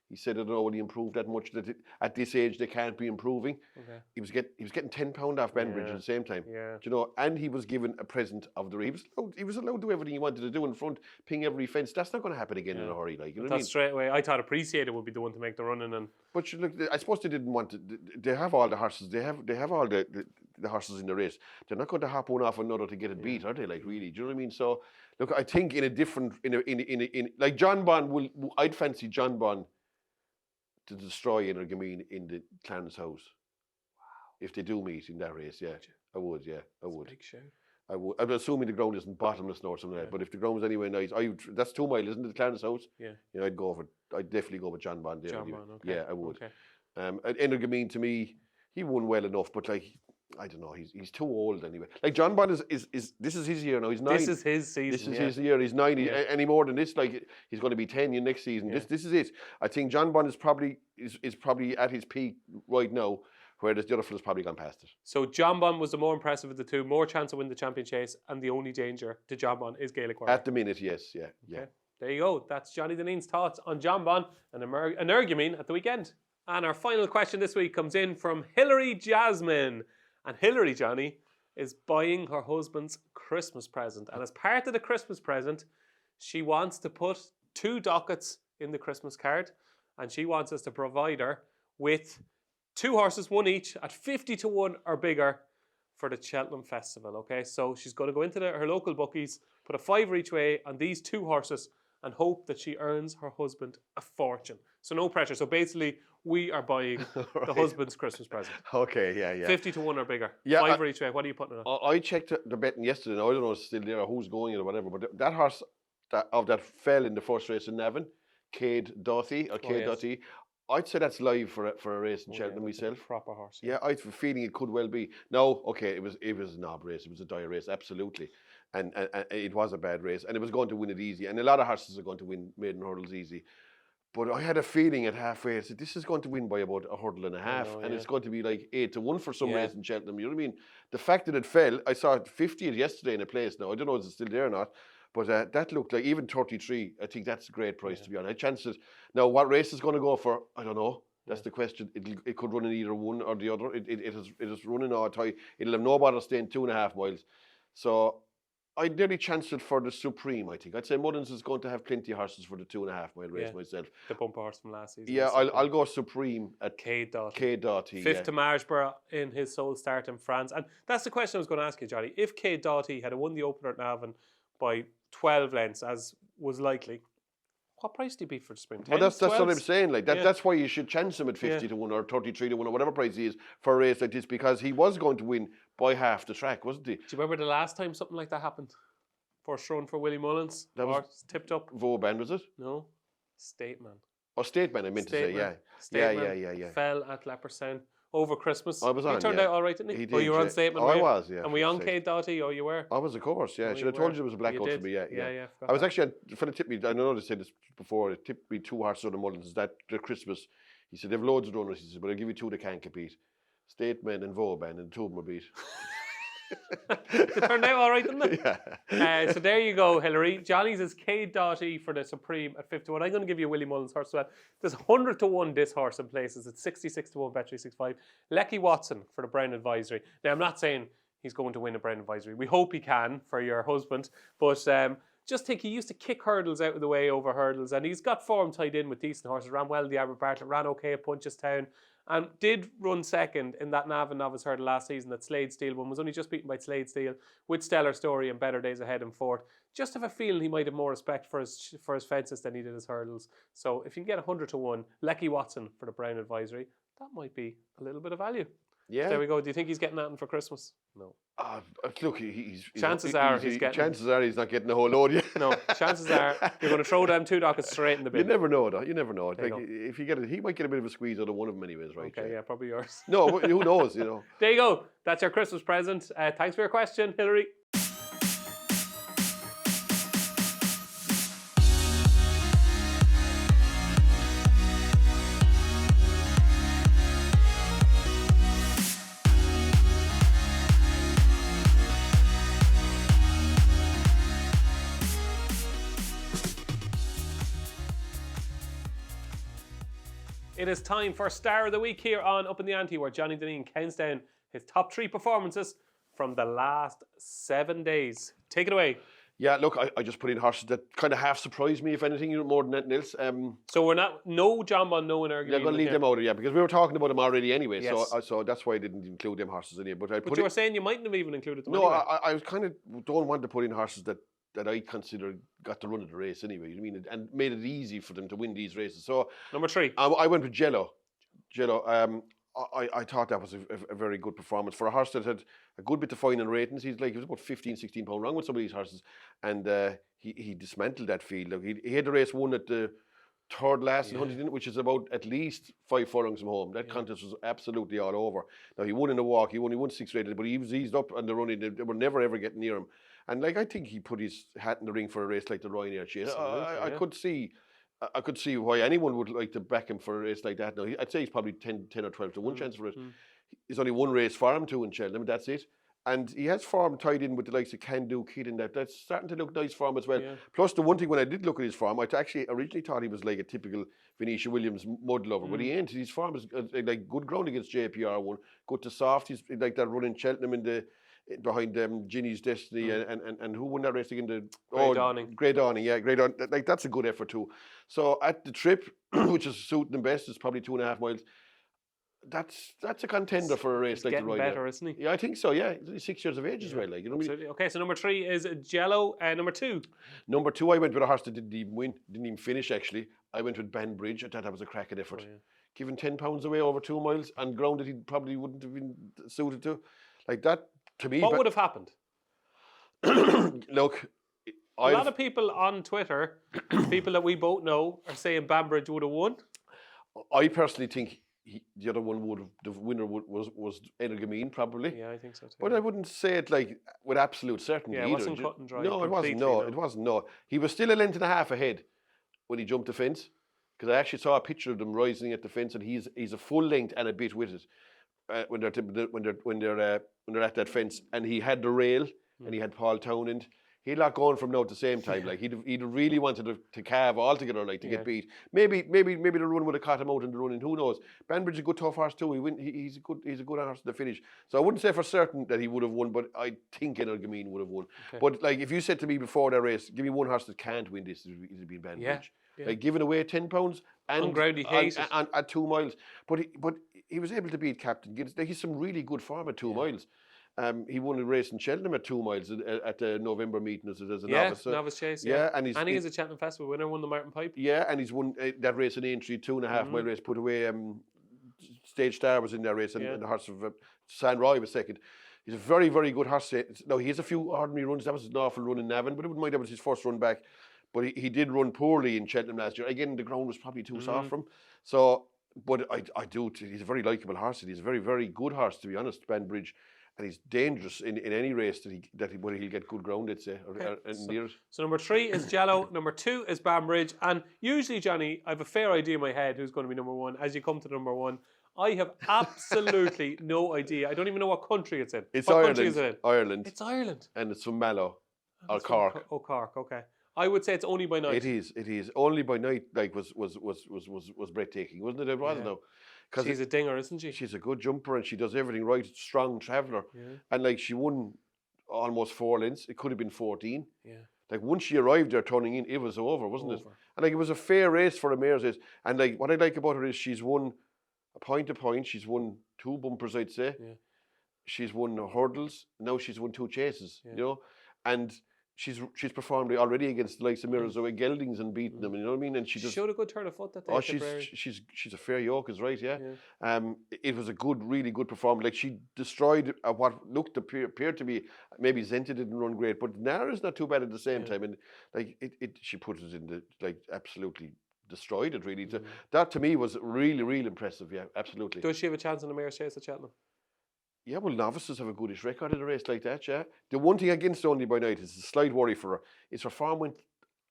He said, I don't know when he improved that much, that at this age they can't be improving. Okay. He was getting £10 off Benbridge at the same time. Yeah. Do you know, and he was given a present of the race. He was allowed to do everything he wanted to do in front, ping every fence. That's not going to happen again in a hurry. Like, you know what I mean? Straight away. I thought Appreciated would be the one to make the running. But look, I suppose they didn't want to. They have all the horses. They have all the horses in the race. They're not going to hop one off another to get it beat, are they? Like, really? Do you know what I mean? So, look, I think in a different, like John Bond I'd fancy John Bond to destroy Energamine in the Clarence House. Wow. If they do meet in that race, yeah. I would. Big show. I would. I'm assuming the ground isn't bottomless or something like that, but if the ground was anyway nice, that's 2 miles, isn't it, the Clarence House? Yeah. You know, I'd definitely go with John Bond there. John Bond, okay. Yeah, I would. Okay. Energamine, to me, he won well enough, but like, I don't know, he's too old anyway. Like John Bond is this is his year now. He's 9. This is his season. This is his year. He's 9. Any more than this, like he's going to be 10 next season. Yeah. This is it. I think John Bond is probably at his peak right now, whereas the other fella's probably gone past it. So John Bond was the more impressive of the two, more chance to win the champion chase, and the only danger to John Bond is Gaelic Warrior. At the minute, yes, yeah. Okay. There you go. That's Johnny Dineen's thoughts on John Bond and Energamine at the weekend. And our final question this week comes in from Hilary Jasmine. And Hilary, Johnny, is buying her husband's Christmas present. And as part of the Christmas present, she wants to put 2 dockets in the Christmas card. And she wants us to provide her with 2 horses, 1 each, at 50-1 or bigger for the Cheltenham Festival. Okay, so she's going to go into her local bookies, put a £5 each way on these 2 horses, and hope that she earns her husband a fortune. So no pressure. So basically, we are buying the husband's Christmas present. Okay, yeah. 50-1 or bigger. Yeah, £5 each way. What are you putting on? I checked the betting yesterday. Now, I don't know if it's still there or who's going or whatever, but that horse that fell in the first race in Navan, Cade Doughty, I'd say that's live for a race in Cheltenham myself. Proper horse. Yeah, I have a feeling it could well be. No, okay, it was a knob race. It was a dire race, absolutely. and it was a bad race, and it was going to win it easy. And a lot of horses are going to win maiden hurdles easy. But I had a feeling at halfway, I said, this is going to win by about a hurdle and a half, and it's going to be like 8-1 for some reason in Cheltenham. You know what I mean? The fact that it fell, I saw it 50 yesterday in a place now. I don't know if it's still there or not, but that looked like even 33. I think that's a great price, to be honest. Chances. Now, what race is going to go for? I don't know. That's the question. It could run in either one or the other. It is running all tight. It'll have no bother staying 2.5 miles. So I'd nearly chance it for the Supreme, I think. I'd say Mullins is going to have plenty of horses for the 2.5 mile race myself. The bumper horse from last season. Yeah, I'll go Supreme at Cade Doughty. Fifth to Marchborough in his sole start in France. And that's the question I was going to ask you, Johnny. If Cade Doughty had won the opener at Navan by 12 lengths, as was likely, what price do you beat for the Supreme? Well, that's what I'm saying. Like that's why you should chance him at 50 to 1 or 33 to 1 or whatever price he is for a race like this, because he was going to win by half the track, wasn't he? Do you remember the last time something like that happened? First run for Willie Mullins. That was tipped up. Vauban, was it? No, Stateman. Oh, Stateman, I meant to say, yeah. Stateman yeah. Fell at Leopardstown over Christmas. I was on, He turned out all right, didn't he? He did, oh, you were on Stateman. I was, yeah. And we on Cade Doughty? Oh, you were? I was, of course, yeah. Should have told you there was a blackout for me, yeah. I was actually, the fella tipped me, I know they said this before, it tipped me 2 horses on the Mullins, that the Christmas. He said, they've loads of runners, he said, but I'll give you 2 that can't compete. Stateman and Vauban, and 2 of them were beat. They turned out all right, didn't they? Yeah. So there you go, Hilary. Johnny's is Cade Doughty for the Supreme at 51. I'm going to give you a Willie Mullins horse as well. There's 100 to 1 this horse in places. It's 66 to 1 Bet365. Lecky Watson for the Brown Advisory. Now, I'm not saying he's going to win a Brown Advisory. We hope he can for your husband. But just think he used to kick hurdles out of the way over hurdles. And he's got form tied in with decent horses. Ran well at the Albert Bartlett. Ran okay at Punchestown. And did run second in that Navan Novice Hurdle last season that Slade Steele won. Was only just beaten by Slade Steele with Stellar Story and Better Days Ahead in fourth. Just have a feeling he might have more respect for his fences than he did his hurdles. So if you can get 100 to 1, Lecky Watson for the Brown Advisory, that might be a little bit of value. Yeah. So there we go. Do you think he's getting that for Christmas? No. Look, chances are he's not getting a whole load yet. No, chances are you're going to throw them 2 dockets straight in the bin. You never know, though. You never know. Like, if you get it, he might get a bit of a squeeze out of one of them anyways, right? Okay, yeah, probably yours. No, who knows, you know. There you go. That's your Christmas present. Thanks for your question, Hilary. It is time for Star of the Week here on Upping The Ante, where Johnny Dineen counts down his top 3 performances from the last 7 days. Take it away. Yeah, look, I just put in horses that kind of half surprised me, if anything, more than anything else. So we're no John Bon, no Energy. Yeah, I'm going to leave them out of because we were talking about them already anyway, yes. so that's why I didn't include them horses in here. But you were saying you mightn't have even included them. No, anyway. I kind of don't want to put in horses that I consider got the run of the race anyway. You mean, and made it easy for them to win these races. So number 3, I went with Jello. I thought that was a very good performance for a horse that had a good bit of final ratings. He was about 15, 16 pound wrong with some of these horses, and he dismantled that field. Look, he had the race won at the 3rd last in Huntingdon, which is about at least 5 furlongs from home. That contest was absolutely all over. Now he won in the walk, he won 6 rated, but he was eased up on the running. They were never ever getting near him. And I think he put his hat in the ring for a race like the Ryanair Chase. I could see why anyone would like to back him for a race like that. Now I'd say he's probably 10 or 12 to 1 chance for it. There's only 1 race for him too in Cheltenham. That's it. And he has form tied in with the likes of Can Do Kid, and that's starting to look nice for him as well. Yeah. Plus, the one thing when I did look at his form, I actually originally thought he was like a typical Venetia Williams mud lover, but he ain't. His form is like good ground against JPR1, good to soft. He's like that running Cheltenham behind Ginny's Destiny and who won that race again? Grey Dawning, yeah, Grey Dawning. Like that's a good effort too. So at the trip, which is suiting them best, is probably 2.5 miles. That's a contender for a race like the Ryanair. Better, isn't he? Yeah, I think so. Yeah, he's only 6 years of age as well. Like, you know what I mean? Okay, so number 3 is Jello. Number 2. Number 2, I went with a horse that didn't even win, didn't even finish. Actually, I went with Banbridge. I thought that was a cracking effort. Giving £10 away over 2 miles on ground that he probably wouldn't have been suited to, like that. To me, what would have happened? Look, a lot of people on Twitter, people that we both know, are saying Banbridge would have won. I personally think the other one the winner was Energamine probably. Yeah, I think so too. But I wouldn't say it like with absolute certainty either. Yeah, it wasn't cut and dry. No, it wasn't. No, it wasn't. No, he was still a length and a half ahead when he jumped the fence, because I actually saw a picture of them rising at the fence, and he's a full length and a bit with it when they're at that fence, and he had the rail and he had Paul Townend. He'd not going from now at the same time. Like he'd really wanted to calve altogether, like to get beat. Maybe the run would have caught him out in the running. Who knows? Banbridge is a good tough horse too. He's a good horse to the finish. So I wouldn't say for certain that he would have won, but I think Energamine would have won. Okay. But like if you said to me before that race, give me one horse that can't win this, it'd be Banbridge. Yeah. Like giving away £10 and on ground he hated at 2 miles. But he was able to beat Captain Gibbs. He's some really good form at 2 miles. He won a race in Cheltenham at 2 miles at the November meeting as a novice. Novice chase. Yeah, and he is a Cheltenham Festival winner, won the Martin Pipe. Yeah, and he's won that race in Aintree, 2.5 mile race, put away. Stage Star was in that race, and the horse of San Roy was second. He's a very, very good horse. Now, he has a few ordinary runs. That was an awful run in Navan, but I wouldn't mind that was his first run back. But he did run poorly in Cheltenham last year. Again, the ground was probably too soft for him. So, but I do. He's a very likeable horse. He's a very, very good horse, to be honest, Banbridge. And he's dangerous in any race where he'll get good ground, I'd say. So number 3 is Jello, number 2 is Banbridge, and usually, Johnny, I have a fair idea in my head who's going to be number 1. As you come to number 1, I have absolutely no idea. I don't even know what country it's in. What Ireland. Country is it in? Ireland. It's Ireland. And it's from Mallow or Cork. Cork. Okay. I would say it's only by night. It is. Only by night. Like was breathtaking, wasn't it? It was now. She's a dinger, isn't she? She's a good jumper and she does everything right. Strong traveller. Yeah. And like she won almost 4 lengths. It could have been 14. Yeah. Like once she arrived there turning in, it was over, wasn't it? And like it was a fair race for a mare's race. And like what I like about her is she's won a point to point. She's won 2 bumpers, I'd say. Yeah. She's won hurdles. Now she's won 2 chases. You know, and she's performed already against the likes of Mirrors or Geldings and beaten them, you know what I mean? And she showed a good turn of foot that day. Oh, she's a fair yoke, is right, yeah. It was a really good performance. Like she destroyed what appeared to be, maybe Zenta didn't run great, but Nara's not too bad at the same time. And like she put it in the absolutely destroyed it really. That to me was really impressive. Yeah, absolutely. Does she have a chance in the mare's chase at Cheltenham? Yeah, well, novices have a goodish record in a race like that, yeah. The one thing against Only by Night is a slight worry for her. Is her form went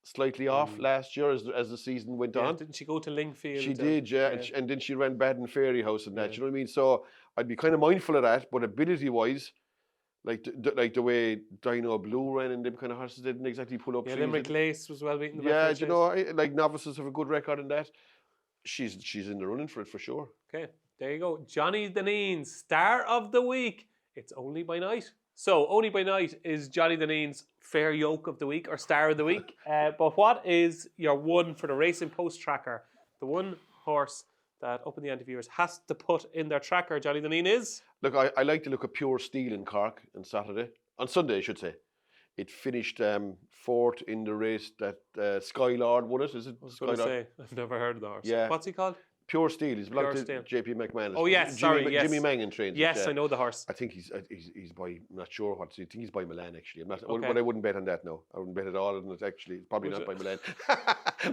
slightly off last year as the season went on. Didn't she go to Lingfield? She did, yeah. And then she ran Baden Fairy House and that, you know what I mean? So I'd be kind of mindful of that, but ability-wise, like the way Dino Blue ran and them kind of horses didn't exactly pull up. Yeah, Limerick Lace was well beaten. Yeah, you know, like novices have a good record in that. She's in the running for it for sure. Okay. There you go. Johnny Dineen, Star of the Week. It's Only by Night. So, Only by Night is Johnny Dineen's Fair Yoke of the Week or Star of the Week. But what is your one for the Racing Post tracker? The one horse that Upping The Ante viewers has to put in their tracker, Johnny Dineen, is? Look, I like to look at Pure Steel in Cork on Sunday, I should say. It finished 4th in the race that Skylord won it. Is it? I was going to say, I've never heard of the horse. Yeah. What's he called? Pure Steel. He's belonged to JP McMahon. Oh yes, yes. Jimmy Mangan trains. Yes, I know the horse. I think he's by. I'm not sure what. I think he's by Milan actually. I'm not. Okay. But I wouldn't bet on that. No, I wouldn't bet at all on it. Actually, it's probably not by Milan.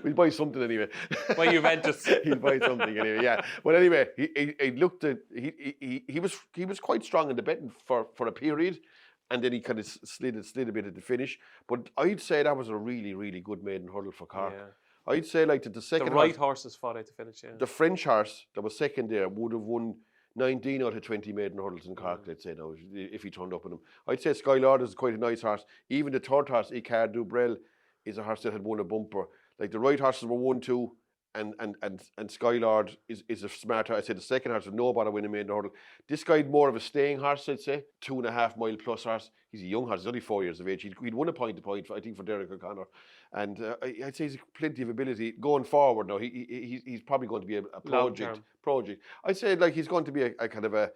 We'll buy something anyway. By Juventus. He'll buy something anyway. Yeah. But anyway, he looked at. He was quite strong in the betting for a period. And then he kind of slid a bit at the finish. But I'd say that was a really good maiden hurdle for Cork. Yeah. I'd say like that the second horses fought out to finish. Yeah. The French horse that was second there would have won 19 out of 20 maiden hurdles in Cork, let's say now, if he turned up in them. I'd say Skylord is quite a nice horse. Even the third horse, Icare Dubrel, is a horse that had won a bumper. Like the right horses were 1, 2, and Skylord is a smart horse. I'd say the second horse with no bother winning maiden hurdle. This guy's more of a staying horse, I'd say. 2.5 mile plus horse. He's a young horse. He's only 4 years of age. He'd won a point to point, I think, for Derek O'Connor. And I'd say he's plenty of ability going forward now. He's probably going to be a project. I'd say like he's going to be a kind of a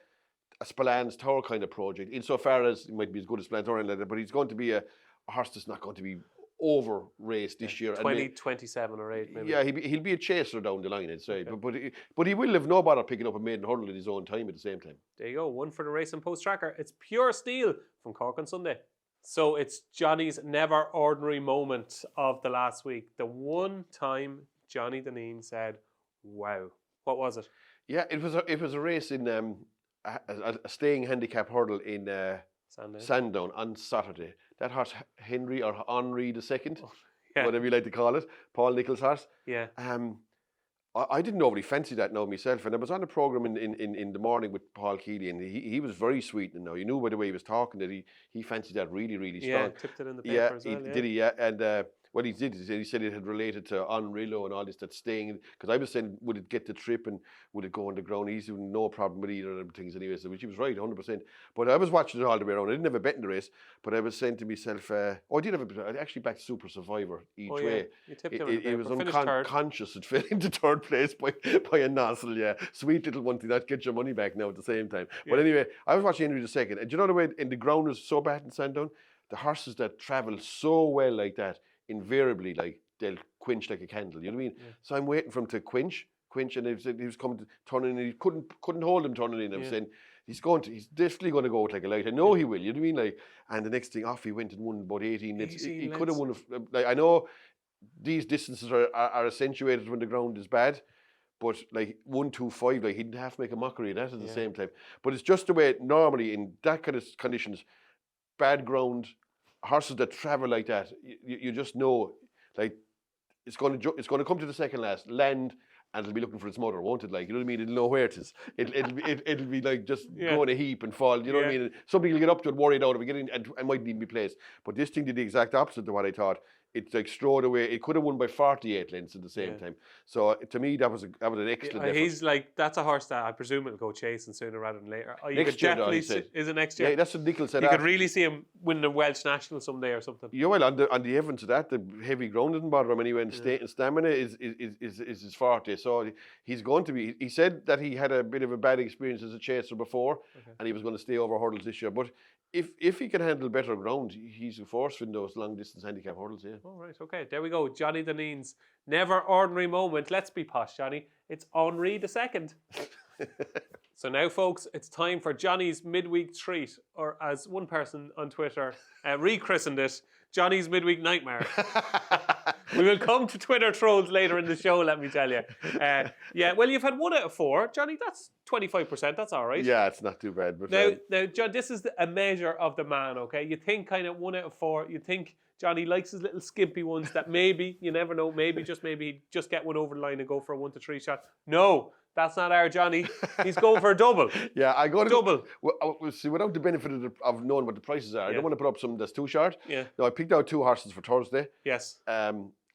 Spillane Tower kind of project, insofar as he might be as good as Spillane Tower, but he's going to be a horse that's not going to be over raced this year. 27 or 8 maybe. Yeah, he'll be a chaser down the line, I'd say. Okay. But he will have no bother picking up a maiden hurdle at his own time at the same time. There you go. One for the Racing Post tracker. It's Pure Steel from Cork on Sunday. So it's Johnny's never ordinary moment of the last week. The one time Johnny Dineen said, wow. What was it? Yeah, it was a race in a staying handicap hurdle in Sandown on Saturday. That horse, Henry or Henri II, whatever you like to call it, Paul Nicholls' horse. Yeah. I didn't overly fancy that now myself, and I was on a programme in the morning with Paul Keeley, and he was very sweet. And now you knew by the way he was talking that he fancied that really, really strong. Yeah, tipped it in the paper as well. Did he? Yeah, and what he did is he said it had related to Unrillo and all this that's staying. Because I was saying, would it get the trip and would it go on the ground? He's no problem with either of them things anyway. So which he was right, 100%. But I was watching it all the way around. I didn't have a bet in the race, but I was saying to myself, I did have a bet. I actually backed Super Survivor each way. You tipped him. It was unconscious. It fell into third place by a nozzle. Yeah, sweet little one to not get your money back now at the same time. Yeah. But anyway, I was watching Henry II, and do you know the way in the ground was so bad in Sandown? The horses that travel so well like that, invariably, like they'll quench like a candle. You know what I mean? Yeah. So I'm waiting for him to quench, and he was coming to turning in. He couldn't hold him turning in. I was saying he's definitely going to go out like a light. I know he will. You know what I mean? Like, and the next thing off, he went and won about 18 minutes. He could have won. Like, I know these distances are accentuated when the ground is bad. But like 1-2-5, like he didn't have to make a mockery of that at the same time. But it's just the way normally in that kind of conditions, bad ground, horses that travel like that, you just know, like it's going to come to the second last, land, and it'll be looking for its mother, won't it? Like, you know what I mean? It'll know where it is. It'll be like just go in a heap and fall. You know what I mean? Some people get up to it worried out of it, getting and might even be placed. But this thing did the exact opposite to what I thought. It's like strode away. It could have won by 48 lengths at the same time. So to me, that was an excellent effort. He's like, that's a horse that I presume it'll go chasing sooner rather than later. Next year, is it next year? Yeah, that's what Nicholls said. You could really see him win the Welsh National someday or something. Yeah, well, on the evidence of that, the heavy ground didn't bother him anyway, and stamina is his forte. So he's going to be. He said that he had a bit of a bad experience as a chaser before, and he was going to stay over hurdles this year. But if he can handle better ground, he's a force in those long distance handicap hurdles. Yeah. All right. Okay. There we go. Johnny Dineen's never ordinary moment. Let's be posh, Johnny. It's Henri II. So now, folks, it's time for Johnny's midweek treat, or as one person on Twitter rechristened it, Johnny's midweek nightmare. We will come to Twitter trolls later in the show, let me tell you. Yeah, well, you've had 1 out of 4. Johnny, that's 25%. That's all right. Yeah, it's not too bad. But now, John, this is a measure of the man, okay? You think kind of 1 out of 4. You think Johnny likes his little skimpy ones that maybe, you never know, maybe he'd just get one over the line and go for a 1-3 shot. No, that's not our Johnny. He's going for a double. Yeah, I go to double. Well, see, without the benefit of knowing what the prices are, I don't want to put up something that's too short. Yeah. No, I picked out 2 horses for Thursday. Yes.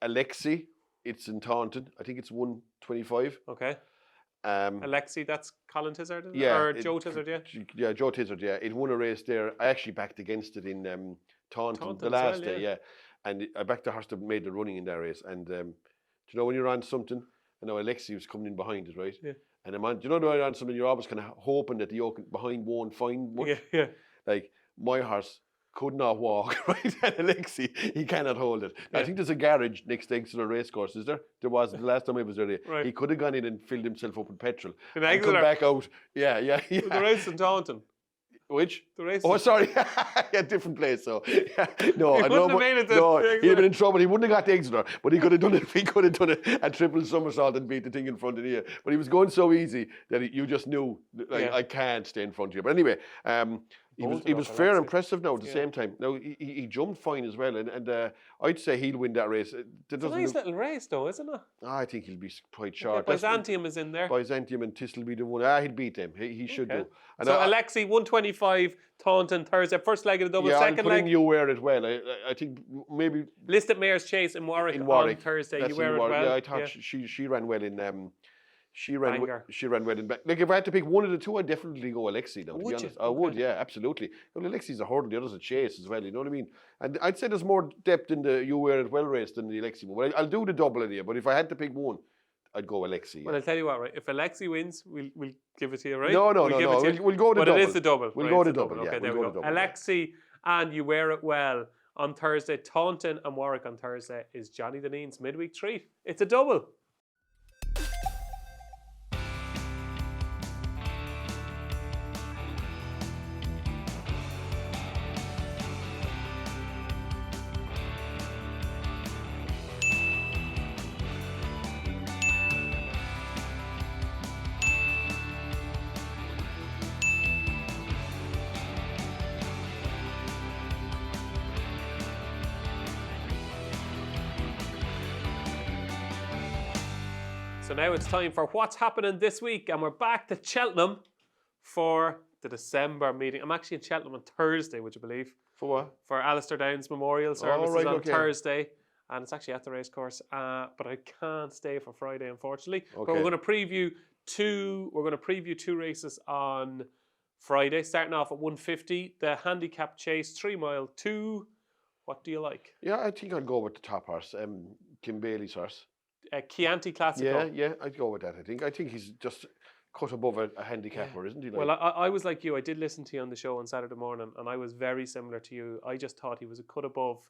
Alexi, it's in Taunton. I think it's 125. Okay. Alexi, that's Colin Tizard, is it? Yeah. Or Joe Tizard, yeah? Yeah, Joe Tizard, yeah. It won a race there. I actually backed against it in Taunton the last day, yeah. And I backed the horse that made the running in that race. And do you know when you're on something? I know Alexi was coming in behind it, right? Yeah. And I'm on, do you know when you're on something, you're always kind of hoping that the yoke behind won't find much? Yeah. Like, my horse could not walk, right? And Alexi, he cannot hold it. Yeah. I think there's a garage next to Exeter Racecourse, is there? There was the last time I was there. Right. He could have gone in and filled himself up with petrol and come back out. Yeah. The race in Taunton. Which? The race. Oh, sorry. Yeah, different place. So, no, he wouldn't have made it to he'd have been in trouble. He wouldn't have got to Exeter, but he could have done it. He could have done a triple somersault and beat the thing in front of you. But he was going so easy that you just knew, like, I can't stay in front of you. But anyway, he was fair impressive now at the same time. Now, he jumped fine as well, and I'd say he'll win that race. It's a nice little race, though, isn't it? I think he'll be quite short. Byzantium is in there. Byzantium and Thistle will be the one. He'll beat them. He should do. And so Alexi, 125, Taunton, Thursday. First leg of the double, second leg. You wear it well. I think maybe... Listed Mayor's Chase in Warwick on Thursday. You wear it well. Yeah, I thought she ran well in... She ran well in back. Like, if I had to pick one of the 2, I'd definitely go Alexi now, to be honest. I would, yeah, absolutely. Well, Alexi's a hurdle, the other's a chase as well, you know what I mean? And I'd say there's more depth in the You Wear It Well race than the Alexi one. I'll do the double anyway, but if I had to pick one, I'd go Alexi. Yeah. Well, I'll tell you what, right? If Alexi wins, we'll give it to you, right? No. We'll go the double. But it is the double. We'll go the double, Okay, there we go. Alexi and You Wear It Well on Thursday. Taunton and Warwick on Thursday is Johnny Dineen's midweek treat. It's a double. So now it's time for what's happening this week, and we're back to Cheltenham for the December meeting. I'm actually in Cheltenham on Thursday, would you believe? For what? For Alistair Down's memorial services on Thursday, and it's actually at the racecourse. But I can't stay for Friday, unfortunately. Okay. But we're going to preview two races on Friday, starting off at 150, the handicap chase, 3 mile, 2. What do you like? Yeah, I think I'd go with the top horse, Kim Bailey's horse. Chianti Classico. Yeah, I'd go with that. I think he's just cut above a handicapper, isn't he? Like? Well, I was like you. I did listen to you on the show on Saturday morning, and I was very similar to you. I just thought he was a cut above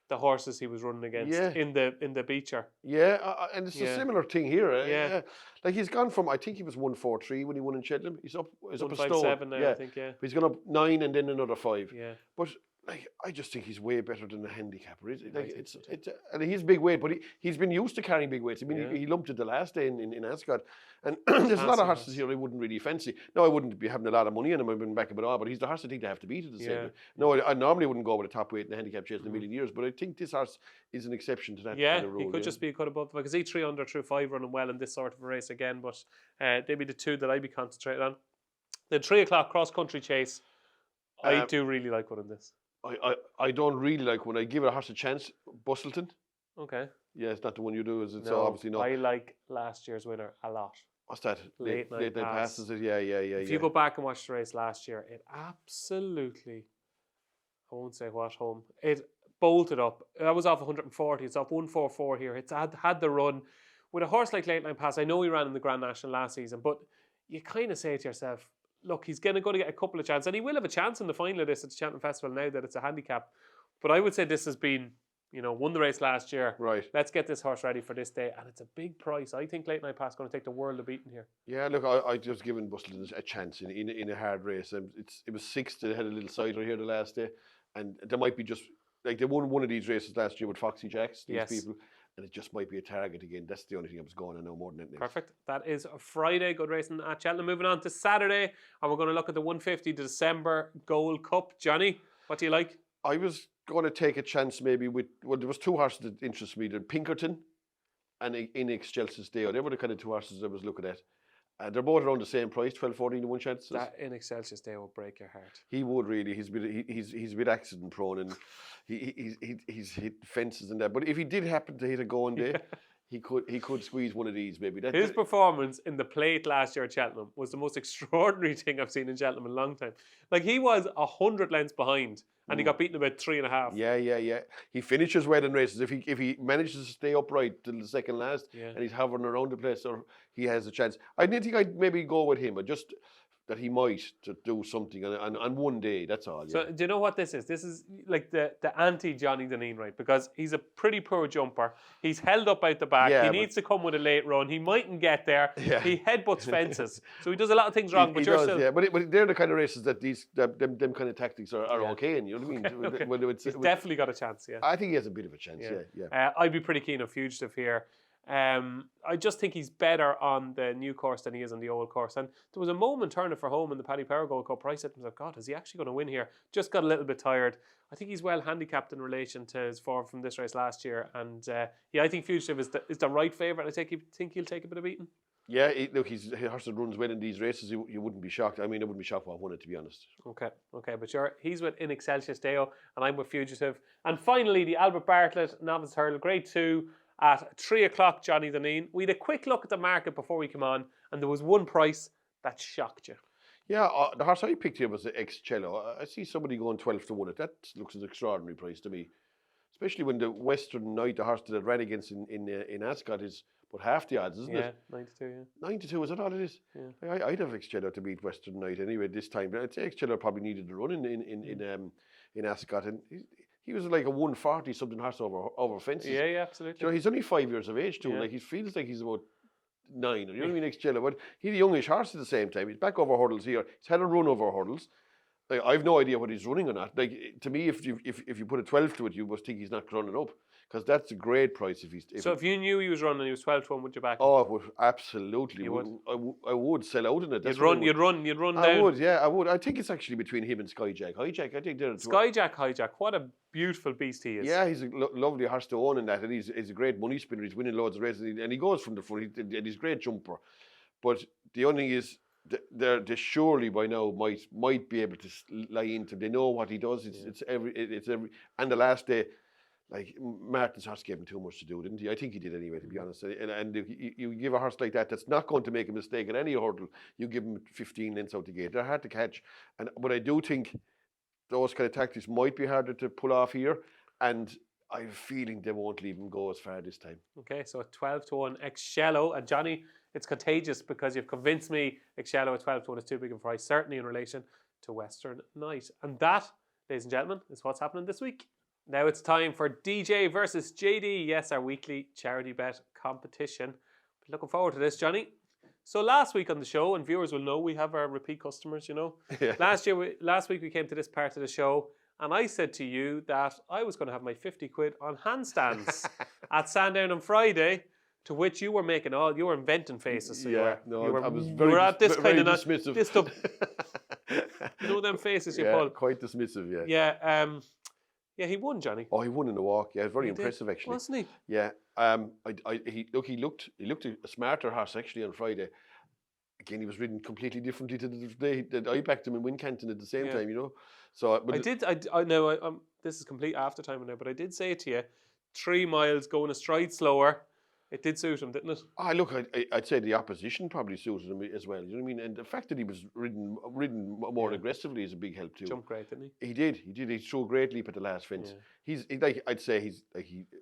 the horses he was running against in the Beecher. Yeah, and it's a similar thing here. Yeah, like he's gone from, I think he was 143 when he won in Cheltenham. He's up a stone. 157 now, I think. Yeah, but he's gone up 9 and then another 5. Yeah, but. Like, I just think he's way better than a handicapper. And he's big weight, but he's been used to carrying big weights. I mean, he lumped it the last day in Ascot. And there's a lot of horses here I wouldn't really fancy. No, I wouldn't be having a lot of money in him. I've been back a bit all, but he's the horse I think they have to beat at the same time. No, I normally wouldn't go with a top weight in the handicap chase in a million years, but I think this horse is an exception to that kind of rule. He could just be a cut above, because he's 3 under through 5 running well in this sort of a race again, but they'd be the two that I'd be concentrating on. The 3 o'clock cross-country chase, I do really like one in this. I don't really like when I give a horse a chance. Bustleton. Okay. Yeah, it's not the one you do, is it? No, so obviously not. I like last year's winner a lot. What's that? Late night passes. Yeah. If you go back and watch the race last year, it absolutely, I won't say what home, it bolted up. That was off 140. It's off 144 here. It's had the run. With a horse like Late Night Pass, I know he ran in the Grand National last season, but you kind of say to yourself, look, he's going to get a couple of chances, and he will have a chance in the final of this at the Cheltenham Festival now that it's a handicap. But I would say this has been, won the race last year. Right. Let's get this horse ready for this day, and it's a big price. I think Late Night Pass is going to take the world of beating here. Yeah, look, I just given Bustleton a chance in a hard race. It was 6th. They had a little cider here the last day, and there might be just like they won one of these races last year with Foxy Jacks. These people. And it just might be a target again. That's the only thing I was going on now more than anything. Perfect. That is Friday. Good racing at Cheltenham. Moving on to Saturday, and we're going to look at the 150 December Gold Cup. Johnny, what do you like? I was going to take a chance maybe with, there was 2 horses that interested me. The Pinkerton and In Excelsis Deo. They were the kind of 2 horses I was looking at. They're both around the same price, 12-14 to 1 chance. That In Excelsis Day will break your heart. He would really. He's a bit accident prone, and he's hit fences and that. But if he did happen to hit a going day, he could squeeze one of these maybe. His performance in the plate last year at Cheltenham was the most extraordinary thing I've seen in Cheltenham in a long time. Like, he was 100 lengths behind, and he got beaten about 3.5. Yeah. He finishes well in races. If he manages to stay upright till the second last, and he's hovering around the place, or he has a chance. I didn't think I'd maybe go with him, but just that he might to do something on one day. That's all. So do you know what this is? This is like the anti-Johnny Dineen, right? Because he's a pretty poor jumper. He's held up out the back. He needs to come with a late run. He mightn't get there. Yeah. He headbutts fences. So he does a lot of things wrong. But still... Yeah, but they're the kind of races that them kind of tactics are okay in. You know what I mean? Okay. He's definitely got a chance. Yeah. I think he has a bit of a chance. Yeah. I'd be pretty keen on Fugitive here. I just think he's better on the new course than he is on the old course. And there was a moment turning for home in the Paddy Power Gold Cup. I said to myself, God, is he actually going to win here? Just got a little bit tired. I think he's well handicapped in relation to his form from this race last year. And I think Fugitive is the right favourite. I think he'll take a bit of beating. Yeah, look, he's a horse that runs well in these races. You wouldn't be shocked. I mean, I wouldn't be shocked if I won it, to be honest. Okay, but he's with In Excelsis Deo, and I'm with Fugitive. And finally, the Albert Bartlett Novice Hurdle Grade 2 at 3 o'clock, Johnny Dineen. We had a quick look at the market before we came on, and there was one price that shocked you. Yeah, the horse I picked here was the Ex-Cello. I see somebody going 12 to 1. That looks an extraordinary price to me. Especially when the Western Knight, the horse that it ran against in Ascot, is about half the odds, isn't it? 92, yeah. 92, is that all it is? Yeah. I'd have Ex-Cello to beat Western Knight anyway this time. But I'd say Ex-Cello probably needed the run in Ascot. And he was like a 140-something horse over fences. Yeah, absolutely. He's only 5 years of age too. Yeah. Like, he feels like he's about 9. You know what I mean, Ex-Cello? But he's a youngish horse at the same time. He's back over hurdles here. He's had a run over hurdles. Like, I've no idea what he's running or not. Like, to me, if you put a 12 to it, you must think he's not running up. because that's a great price If you knew he was running and he was 12 to 1, would you back him? Oh, I would absolutely. I would sell out in it. You'd run down. I would, yeah, I would. I think it's actually between him and Skyjack. Hijack, I think they're Hijack. What a beautiful beast he is. Yeah, he's a lovely horse to own in that, and he's a great money spinner. He's winning loads of races, and he goes from the front. And he's a great jumper. But the only thing is, they surely by now might be able to lie into him. They know what he does. It's every. And the last day, like Martin's horse gave him too much to do, didn't he? I think he did anyway, to be honest. And you give a horse like that's not going to make a mistake at any hurdle. You give him 15 lengths out the gate. They're hard to catch. But I do think those kind of tactics might be harder to pull off here. And I have a feeling they won't leave him go as far this time. Okay, so at 12 to 1, Excello. And Johnny, it's contagious because you've convinced me Excello at 12 to 1 is too big a price, certainly in relation to Western Knight. And that, ladies and gentlemen, is what's happening this week. Now it's time for DJ versus JD. Yes, our weekly charity bet competition. Looking forward to this, Johnny. So last week on the show, and viewers will know, we have our repeat customers, you know. Yeah. Last week we came to this part of the show, and I said to you that I was going to have my 50 quid on handstands at Sandown on Friday, to which you were you were inventing faces. So yeah, I was very, you were at this very kind of dismissive. This stuff. You know them faces you pull? Quite dismissive, yeah. Yeah, yeah, he won, Johnny. Oh, he won in the walk. Yeah, very impressive, actually. Wasn't he? Yeah. He looked a smarter horse actually on Friday. Again, he was ridden completely differently to the day that I backed him in Wincanton at the same time, you know. So I know. This is complete after time now, but I did say to you, 3 miles going a stride slower. It did suit him, didn't it? Look, I'd say the opposition probably suited him as well. You know what I mean? And the fact that he was ridden more aggressively is a big help too. Jumped great, didn't he? He did. He threw a great leap at the last fence. Yeah. I'd say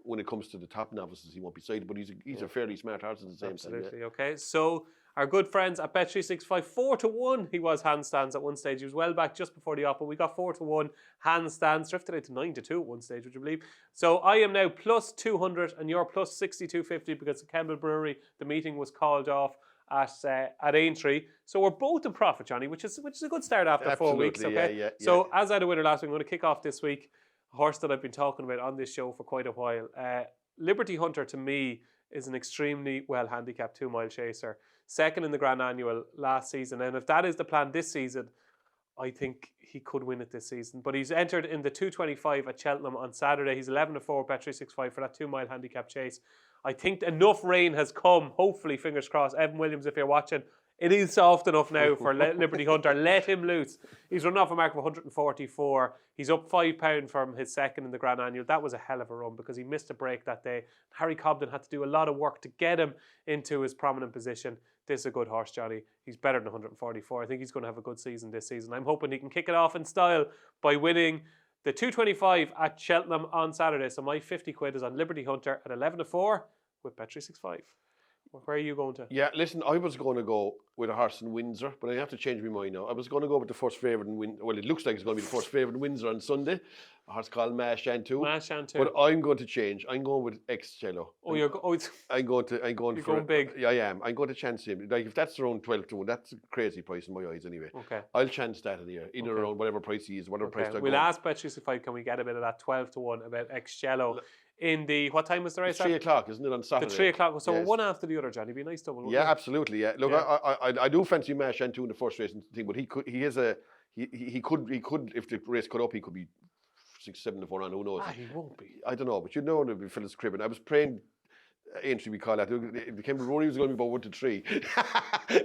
when it comes to the top novices, he won't be cited, but he's a fairly smart horse at the same time. Absolutely. Okay, so our good friends at Bet365, 4 to 1. He was handstands at one stage. He was well back just before the open. We got 4 to 1 handstands, drifted out to 9 to 2 at one stage, would you believe? So I am now plus 200 and you're plus 62.50 because the Kemble Brewery, the meeting was called off at Aintree. So we're both in profit, Johnny, which is a good start after 4 weeks. Okay. Yeah. So as I had a winner last week, I'm going to kick off this week a horse that I've been talking about on this show for quite a while. Liberty Hunter to me is an extremely well handicapped 2 mile chaser. Second in the Grand Annual last season. And if that is the plan this season, I think he could win it this season. But he's entered in the 225 at Cheltenham on Saturday. He's 11 to 4 Bet365 for that 2 mile handicap chase. I think enough rain has come. Hopefully, fingers crossed. Evan Williams, if you're watching, it is soft enough now for Liberty Hunter. Let him loose. He's run off a mark of 144. He's up £5 from his second in the Grand Annual. That was a hell of a run because he missed a break that day. Harry Cobden had to do a lot of work to get him into his prominent position. This is a good horse, Johnny. He's better than 144. I think he's going to have a good season this season. I'm hoping he can kick it off in style by winning the 225 at Cheltenham on Saturday. So my 50 quid is on Liberty Hunter at 11 to 4 with Bet365. Where are you going to? Yeah, listen, I was going to go with a horse in Windsor, but I have to change my mind now. I was going to go with the first favourite in Windsor. Well, it looks like it's going to be the first favourite in Windsor on Sunday. A horse called Shantu. But I'm going to change. I'm going with Excello. Oh, you're going big. Yeah, I am. I'm going to chance him. Like if that's around 12 to 1, that's a crazy price in my eyes anyway. Okay. I'll chance that in here, around whatever price he is, whatever price they're going. We'll ask Bet365, can we get a bit of that 12 to 1 about Excello? In the, what time was the race? 3 o'clock, isn't it, on Saturday? The 3 o'clock. So yes. One after the other, Johnny. It'd be a nice double. Yeah, absolutely. Yeah. Look, yeah. I do fancy Shantu in the first race and thing, but he could if the race cut up, he could be 6-7 to 4 on. Who knows? He won't be. I don't know, but you know, there'll be Phyllis Cribbin. I was praying. Entry we call that. The Kemble Rory was going to be about 1 to 3.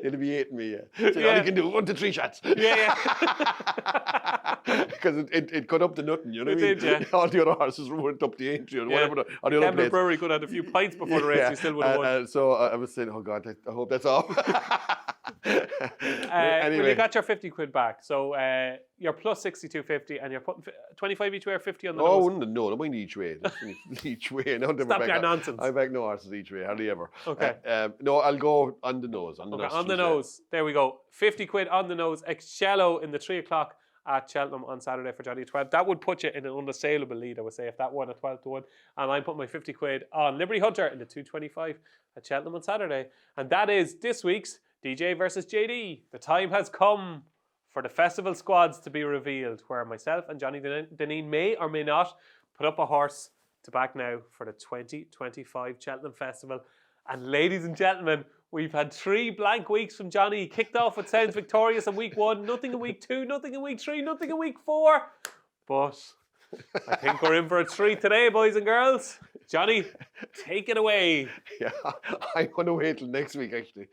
It'll be 8 me. Yeah. So all you can do 1 to 3 shots. Yeah. Because it cut up the nothing, you know what I mean? Did, yeah. All the other horses went up the entry or whatever. Or the Kemble Brewery could have had a few pints before the race. He still would have won. So I was saying, oh God, I hope that's all. Anyway. Well, you got your 50 quid back. So you're plus 62.50 and you're putting 25 each way or 50 on the nose? Oh, no, I mean each way. Each way. No, stop your nonsense. I back no horses each way, hardly ever. Okay. No, I'll go on the nose. On the nose. There we go. 50 quid on the nose. Excello in the 3 o'clock at Cheltenham on Saturday for Johnny 12. That would put you in an unassailable lead, I would say, if that won at 12 to 1. And I'm putting my 50 quid on Liberty Hunter in the 225 at Cheltenham on Saturday. And that is this week's DJ versus JD. The time has come for the festival squads to be revealed, where myself and Johnny Dineen may or may not put up a horse to back now for the 2025 Cheltenham Festival. And ladies and gentlemen, we've had 3 blank weeks from Johnny. He kicked off with sounds victorious in week 1, nothing in week 2, nothing in week 3, nothing in week 4. But I think we're in for a treat today, boys and girls. Johnny, take it away. Yeah, I'm going to wait till next week, actually.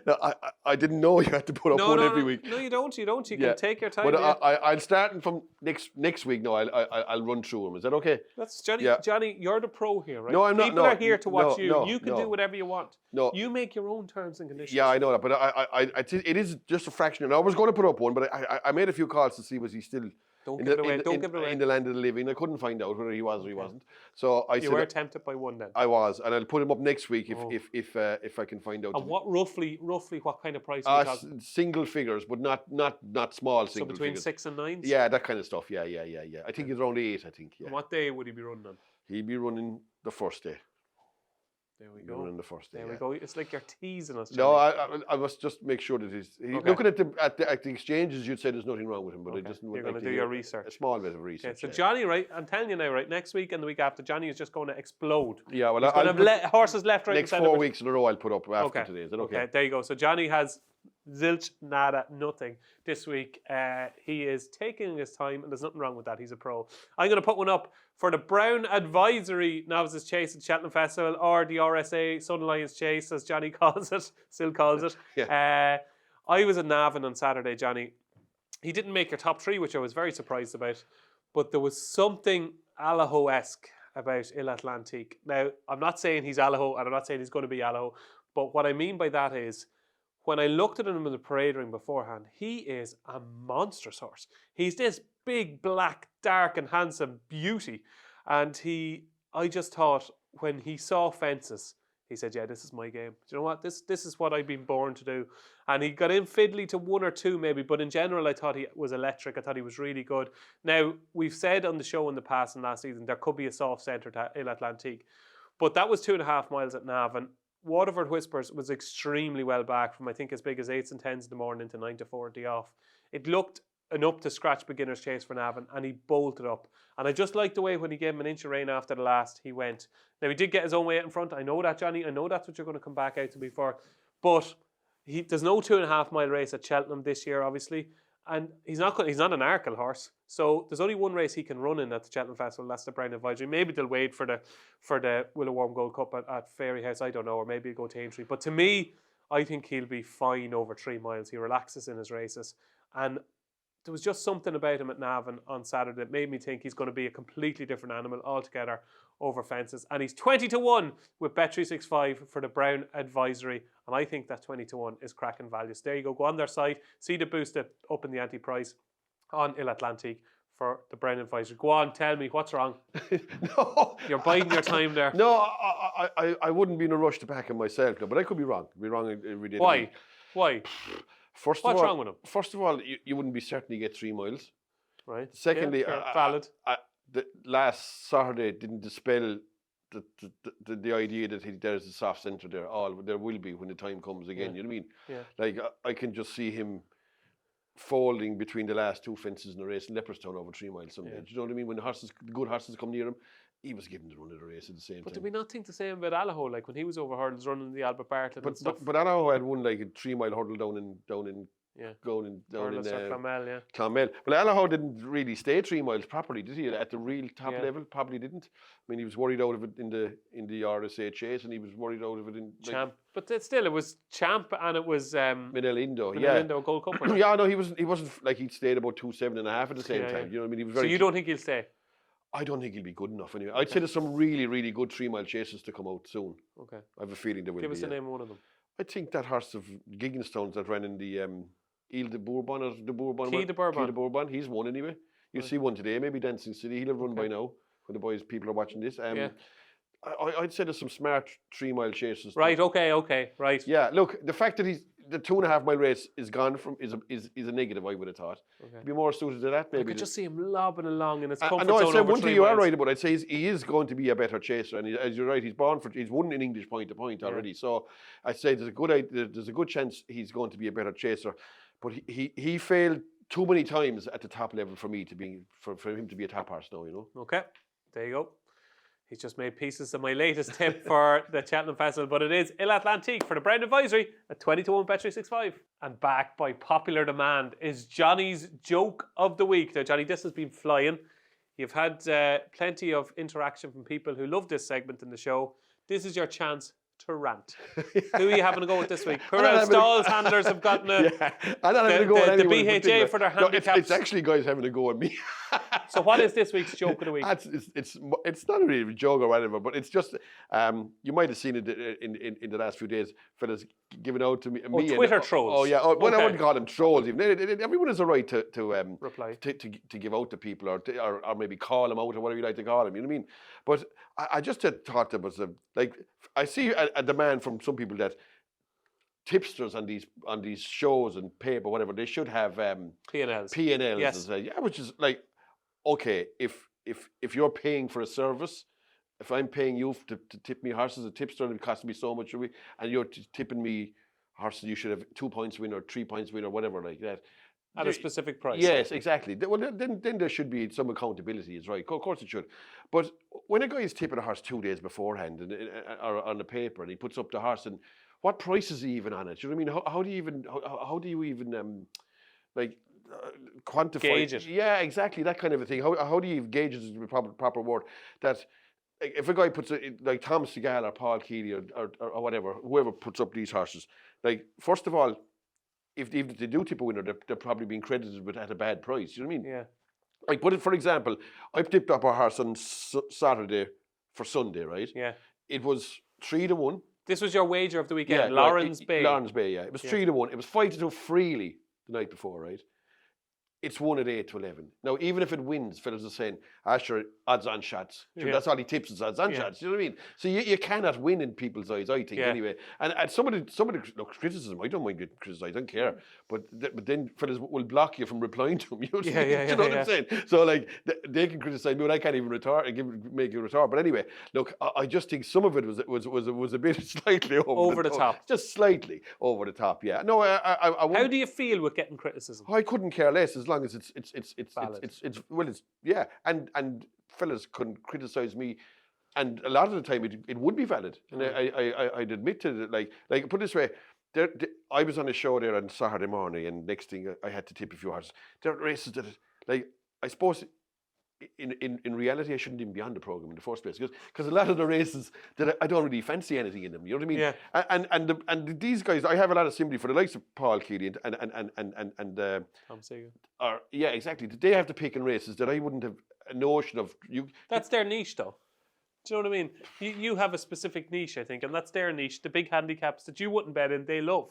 No, I didn't know you had to put up one every week. No, you don't. You can take your time. But I'll start from next week. No, I'll run through them. Is that okay? That's Johnny. Yeah. Johnny, you're the pro here, right? No, I'm not. People are here to watch you. No, you can do whatever you want. No, you make your own terms and conditions. Yeah, I know that, but it is just a fraction. And I was going to put up one, but I made a few calls to see was he still. Don't give it away. Don't give it away. In the land of the living, I couldn't find out whether he was or he wasn't. So I said, you were tempted by one then. I was, and I'll put him up next week if I can find out. And what roughly what kind of price are we talking? Single figures, but not small single figures. So between 6 and 9. Yeah, that kind of stuff. Yeah. I think it's around 8. I think. Yeah. And what day would he be running on? He'd be running the first day. There we go. Running the first day. There we go. It's like you're teasing us. No, I must just make sure that he's looking at the exchanges. You'd say there's nothing wrong with him, but I just you're going to do your research. A small bit of research. Okay, so Johnny, right? I'm telling you now, right? Next week and the week after, Johnny is just going to explode. Yeah, well, he's going to have horses left, right, next 4 weeks in a row. I'll put up after today. Is that okay? There you go. So Johnny has zilch, nada, nothing this week. He is taking his time, and there's nothing wrong with that. He's a pro. I'm going to put one up for the Brown Advisory Novices Chase at Cheltenham Festival, or the RSA Sun Lions Chase, as Johnny calls it, still calls it. Yeah. I was in Navan on Saturday, Johnny. He didn't make your top 3, which I was very surprised about, but there was something Allaho-esque about Il Atlantique. Now, I'm not saying he's Allaho, and I'm not saying he's going to be Allaho, but what I mean by that is, when I looked at him in the parade ring beforehand, he is a monstrous horse. He's this big, black, dark and handsome beauty. And I just thought, when he saw fences, he said, yeah, this is my game. Do you know what? This is what I've been born to do. And he got in fiddly to 1 or 2 maybe, but in general, I thought he was electric. I thought he was really good. Now, we've said on the show in the past and last season, there could be a soft centre to Il Atlantique. But that was 2.5 miles at Navan. Waterford Whispers was extremely well back from, I think, as big as 8s and 10s in the morning into 9 to 4 at the off. It looked an up-to-scratch beginner's chase for Navan, and he bolted up. And I just liked the way when he gave him an inch of rain after the last, he went. Now, he did get his own way out in front. I know that, Johnny. I know that's what you're going to come back out to me for. But there's no 2.5 mile race at Cheltenham this year, obviously. And he's not an Arkle horse. So there's only one race he can run in at the Cheltenham Festival. That's the Brown Advisory. Maybe they'll wait for the Willow Worm Gold Cup at Fairy House. I don't know. Or maybe he'll go to Aintree. But to me, I think he'll be fine over 3 miles. He relaxes in his races. And there was just something about him at Navan on Saturday that made me think he's going to be a completely different animal altogether over fences. And he's 20 to 1 with Bet365 for the Brown Advisory. And I think that 20 to 1 is cracking value. So there you go. Go on their site. See the boost up in the ante price on Il Atlantique for the Brown Advisory. Go on, tell me, what's wrong? No. You're biding your time there. No, I wouldn't be in a rush to back him myself, but I could be wrong. every day. Why? What's wrong with him? First of all, you wouldn't be certain you get 3 miles. Right. Secondly, valid. The last Saturday didn't dispel the idea that there's a soft centre there. There will be when the time comes again. Yeah. You know what I mean? Yeah. Like I can just see him folding between the last 2 fences in the race in Leopardstown over 3 miles someday. Yeah. Do you know what I mean? When the good horses come near him, he was given the run of the race at the same time. But did we not think the same about Allaho? Like when he was over hurdles running the Albert Bartlett and stuff. But Allaho had won like a 3 mile hurdle down in Clonmel, Clonmel. Well, Allaho didn't really stay 3 miles properly, did he? At the real top level, probably didn't. I mean, he was worried out of it in the RSA chase, and he was worried out of it in Champ. But still, it was Champ, and it was Minel Indo. Gold Cup. Yeah, no, he wasn't like he'd stayed about 2.7.5 at the same time. Yeah. You know what I mean? He was very. So you don't think he'll stay? I don't think he'll be good enough anyway. I'd say there's some really, really good 3 mile chases to come out soon. Okay. I have a feeling there will be. Give us the name of one of them. I think that horse of Gigginstones that ran in the Ile de Bourbon or the Bourbon. Key de Bourbon. He's won anyway. You'll see one today, maybe Dancing City. He'll have run by now when people are watching this. I'd say there's some smart 3 mile chases. Right, okay, right. Yeah, look, the fact that the 2.5 mile race is gone from is a negative, I would have thought. Okay. Be more suited to that, maybe. I could just see him lobbing along in his comfort zone. I say one thing you are right about. I'd say he is going to be a better chaser, and as you're right, he's won in English point to point already. So I'd say there's a good chance he's going to be a better chaser. But he failed too many times at the top level for me to be for him to be a top horse now. Okay, there you go. He's just made pieces of my latest tip for the Cheltenham Festival, but it is Il Atlantique for the Brown Advisory at 20-1 Bet365. And back by popular demand is Johnny's Joke of the Week. Now, Johnny, this has been flying. You've had plenty of interaction from people who love this segment in the show. This is your chance to rant. Who are you having to go with this week? Poor Stalls handlers have gotten the BHA for their handicaps. It's actually guys having to go at me. So what is this week's Joke of the Week? It's not really a joke or whatever, but it's just you might have seen it in the last few days, fellas giving out to me. Twitter trolls. Oh yeah, I wouldn't call them trolls. Even everyone has a right to reply, to give out to people or maybe call them out or whatever you like to call them. You know what I mean? But I just thought there was like I see a demand from some people that tipsters on these shows and paper whatever they should have P&Ls. Yes. Which is like, okay, if you're paying for a service, if I'm paying you to tip me horses, a tipster, it costs me so much a week, and you're tipping me horses, you should have 2 points win or 3 points win or whatever like that. At a specific price. Yes, exactly. Well, then there should be some accountability, is right. Of course it should. But when a guy is tipping a horse 2 days beforehand or on the paper and he puts up the horse, and what price is he even on it? You know what I mean? How do you even quantify gauge it? Yeah, exactly, that kind of a thing. How do you gauge it is the proper word? That if a guy puts it like Thomas Segal or Paul Keeley or whatever, whoever puts up these horses, like first of all, if they do tip a winner, they're probably being credited with at a bad price. You know what I mean? Yeah. Like, put it for example, I tipped up a horse on Saturday for Sunday, right? Yeah. It was 3-1. This was your wager of the weekend, Yeah, Lawrence Bay. Lawrence Bay, yeah. It was 3-1. It was 5-2 freely the night before, right? It's won at 8-11. Now, even if it wins, fellas are saying, sure, odds on shots. Sure, that's all he tips is odds on shots. You know what I mean? So you cannot win in people's eyes, I think, anyway. And some of the criticism, I don't mind getting criticised, I don't care. But then fellas will block you from replying to them. You know what I'm saying? So like they can criticise me, and I can't even make you retort. But anyway, look, I just think some of it was a bit slightly over the top. Just slightly over the top. Yeah. No, I How do you feel with getting criticism? I couldn't care less as long as it's valid. And fellas couldn't criticise me, and a lot of the time it would be valid, and I'd admit to it. Like put it this way, I was on a show there on Saturday morning, and next thing I had to tip a few horses. There are races that, like, I suppose in reality I shouldn't even be on the programme in the first place, because a lot of the races that I don't really fancy anything in them. You know what I mean? Yeah. And these guys, I have a lot of sympathy for the likes of Paul Keeley and Tom Segal. Yeah, exactly. They have to pick in races that I wouldn't have a notion of. That's their niche, though. Do you know what I mean? You have a specific niche, I think, and that's their niche. The big handicaps that you wouldn't bet in, they love.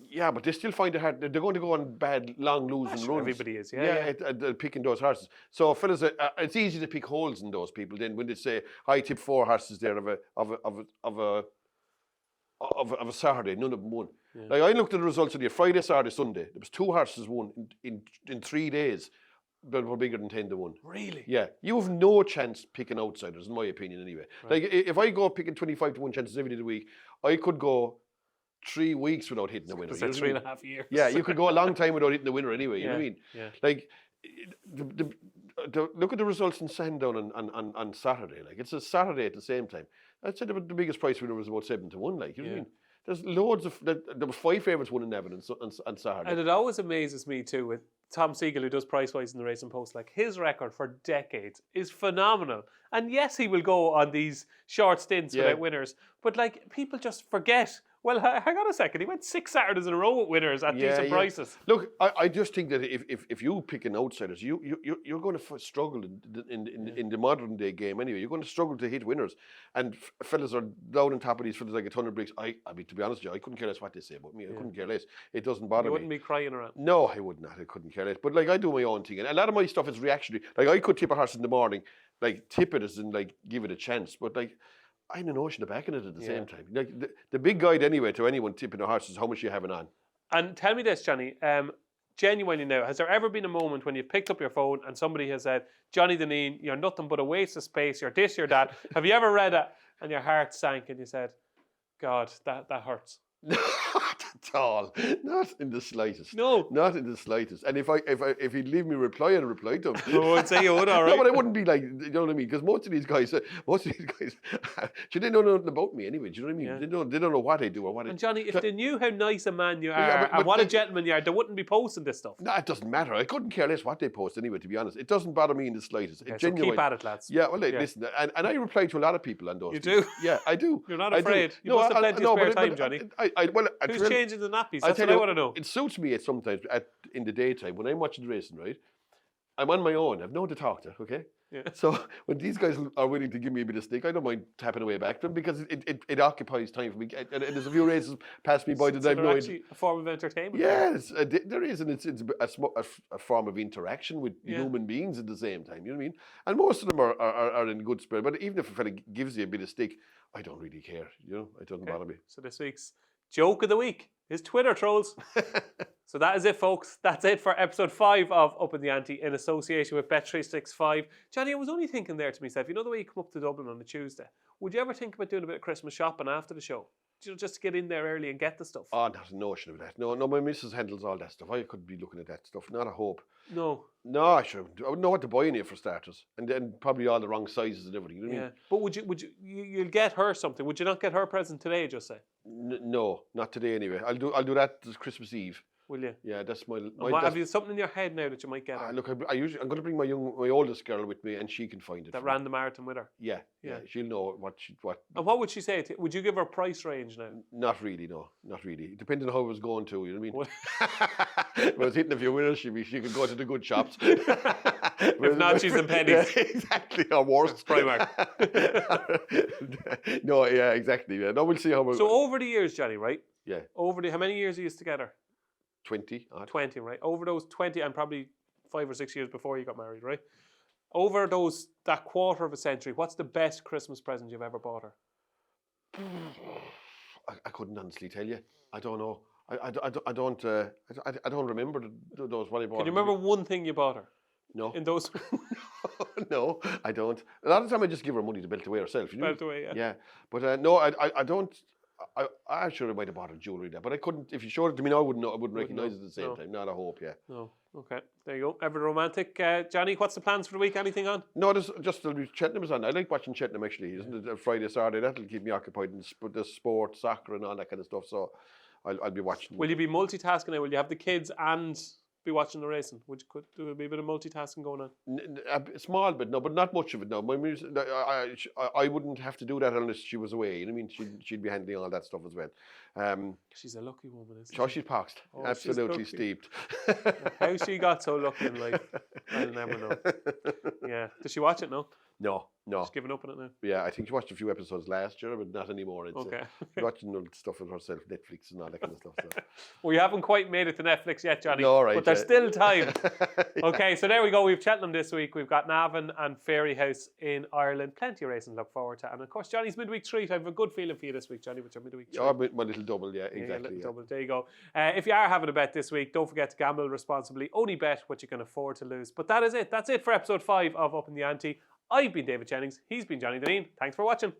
Yeah, but they still find it hard. They're going to go on bad, long losing runs. Everybody is, picking those horses. So, fellas, it's easy to pick holes in those people. Then when they say, "I tip 4 horses there of a Saturday, none of them won." Yeah. Like, I looked at the results of the Friday, Saturday, Sunday. There was 2 horses won in 3 days, but were bigger than 10-1. Really? Yeah, you have no chance picking outsiders, in my opinion, anyway. Right. Like, if I go picking 25-1 chances every day of the week, I could go 3 weeks without hitting the winner. So 3.5 years. Yeah, you could go a long time without hitting the winner anyway. You know what I mean? Yeah. Like, look at the results in Sandown on Saturday. Like, it's a Saturday at the same time. I'd say the biggest price winner was about 7-1. Like, you know what I mean? There's loads of. There was 5 favourites won in Evan on Saturday. And it always amazes me too with Tom Segal, who does price-wise in the Racing Post. Like, his record for decades is phenomenal. And yes, he will go on these short stints without winners. But like, people just forget. Well, hang on a second. He went 6 Saturdays in a row with winners at decent prices. Look, I just think that if you pick an outsiders, you're going to struggle in the modern day game anyway. You're going to struggle to hit winners, and fellas are down on top of these fellas like a ton of bricks. I mean, to be honest with you, I couldn't care less what they say about me. I couldn't care less. It doesn't bother me. You wouldn't be crying around. No, I would not. I couldn't care less. But like, I do my own thing, and a lot of my stuff is reactionary. Like, I could tip a horse in the morning, like tip it as in like give it a chance, but like, I had a notion of backing it at the same time. Like, the big guide anyway to anyone tipping a horse is how much you have it on. And tell me this, Johnny, genuinely now, has there ever been a moment when you've picked up your phone and somebody has said, "Johnny Dineen, you're nothing but a waste of space, you're this, you're that." Have you ever read it and your heart sank and you said, "God, that hurts"? at all. Not in the slightest. No. Not in the slightest. And if he'd leave me a reply, I'd reply to him. Oh, I'd say you would, all right. No, but I wouldn't be like, you know what I mean? Because most of these guys, they didn't know nothing about me anyway. Do you know what I mean? Yeah. They don't know what I do or what I do. And Johnny, if they knew how nice a man you are and what a gentleman you are, they wouldn't be posting this stuff. No, it doesn't matter. I couldn't care less what they post anyway, to be honest. It doesn't bother me in the slightest. Okay, so keep at it, lads. Yeah, well, listen, and I reply to a lot of people on those. You do? Yeah, I do. You're not afraid. You must have plenty of spare time, Johnny. Who's changing the nappies? That's what I want to know. It suits me sometimes in the daytime when I'm watching the racing, right? I'm on my own. I've no one to talk to, okay? Yeah. So when these guys are willing to give me a bit of stick, I don't mind tapping away back to them because it occupies time for me. And there's a few races pass me by that I've no idea. Actually a form of entertainment. Yes, there is, and it's a form of interaction with human beings at the same time. You know what I mean? And most of them are in good spirit. But even if a fella gives you a bit of stick, I don't really care. You know, it doesn't bother me. So this week's joke of the week is Twitter trolls. So that is it, folks. That's it for episode 5 of Upping The Ante in association with Bet365. Johnny, I was only thinking there to myself, you know the way you come up to Dublin on a Tuesday, would you ever think about doing a bit of Christmas shopping after the show? You know, just to get in there early and get the stuff? Oh, not a notion of that. No, my missus handles all that stuff. I could be looking at that stuff. Not a hope. No. No, I shouldn't. I wouldn't know what to buy in here for starters. And then probably all the wrong sizes and everything. You know what I mean? But you'll get her something. Would you not get her a present today, just say? No, not today anyway. I'll do that this Christmas Eve. Will you? Yeah, that's have you something in your head now that you might get her? Look, I'm going to bring my oldest girl with me, and she can find it. That ran the marathon with her. Yeah. She'll know what. And what would she say? Would you give her a price range now? Not really, no, not really. Depending on how it was going to, you know what I mean. If I was hitting a few winners, she could go to the good shops. If not, she's in pennies. Yeah, exactly, or worse. Primark. No, yeah, exactly. Yeah. No, we'll see how. So over the years, Johnny, right? Yeah. How many years are you together? 20. 20, right? Over those 20, and probably 5 or 6 years before you got married, right? Over that quarter of a century, what's the best Christmas present you've ever bought her? I couldn't honestly tell you. I don't know. I don't remember those what I bought. Can you remember one thing you bought her? No. In those? No, I don't. A lot of the time I just give her money to belt away herself. You know? Belt away, yeah. Yeah, but no, I don't. I'm sure I might have bought her jewellery there, but I couldn't. If you showed it to me now, I wouldn't know. I wouldn't recognise it at the same time. Not a hope, yeah. No. Okay. There you go. Ever romantic, Johnny? What's the plans for the week? Anything on? No, there's just Cheltenham's on. I like watching Cheltenham actually. Isn't it Friday, Saturday? That'll keep me occupied in the sport, soccer, and all that kind of stuff. So I'll be watching. Will you be multitasking now? Will you have the kids and be watching the racing? Could there be a bit of multitasking going on? A small bit, no, but not much of it. No, I wouldn't have to do that unless she was away. You know what I mean? She'd be handling all that stuff as well. She's a lucky woman, isn't she? She's poxed. Absolutely steeped. How she got so lucky in life, I'll never know. Yeah. Does she watch it now? No. She's given up on it now? Yeah, I think she watched a few episodes last year, but not anymore. It's, okay. She's watching stuff with herself, Netflix and all that kind of stuff. So. Well, you haven't quite made it to Netflix yet, Johnny. No, right. But there's still time. Yeah. Okay, so there we go. We've Cheltenham this week. We've got Navan and Fairyhouse in Ireland. Plenty of racing to look forward to. And of course, Johnny's midweek treat. I have a good feeling for you this week, Johnny, with your midweek treat. Oh, my little double, yeah, exactly. Little double. There you go. If you are having a bet this week, don't forget to gamble responsibly. Only bet what you can afford to lose. But that is it. That's it for episode 5 of Upping The Ante. I've been David Jennings. He's been Johnny Dineen. Thanks for watching.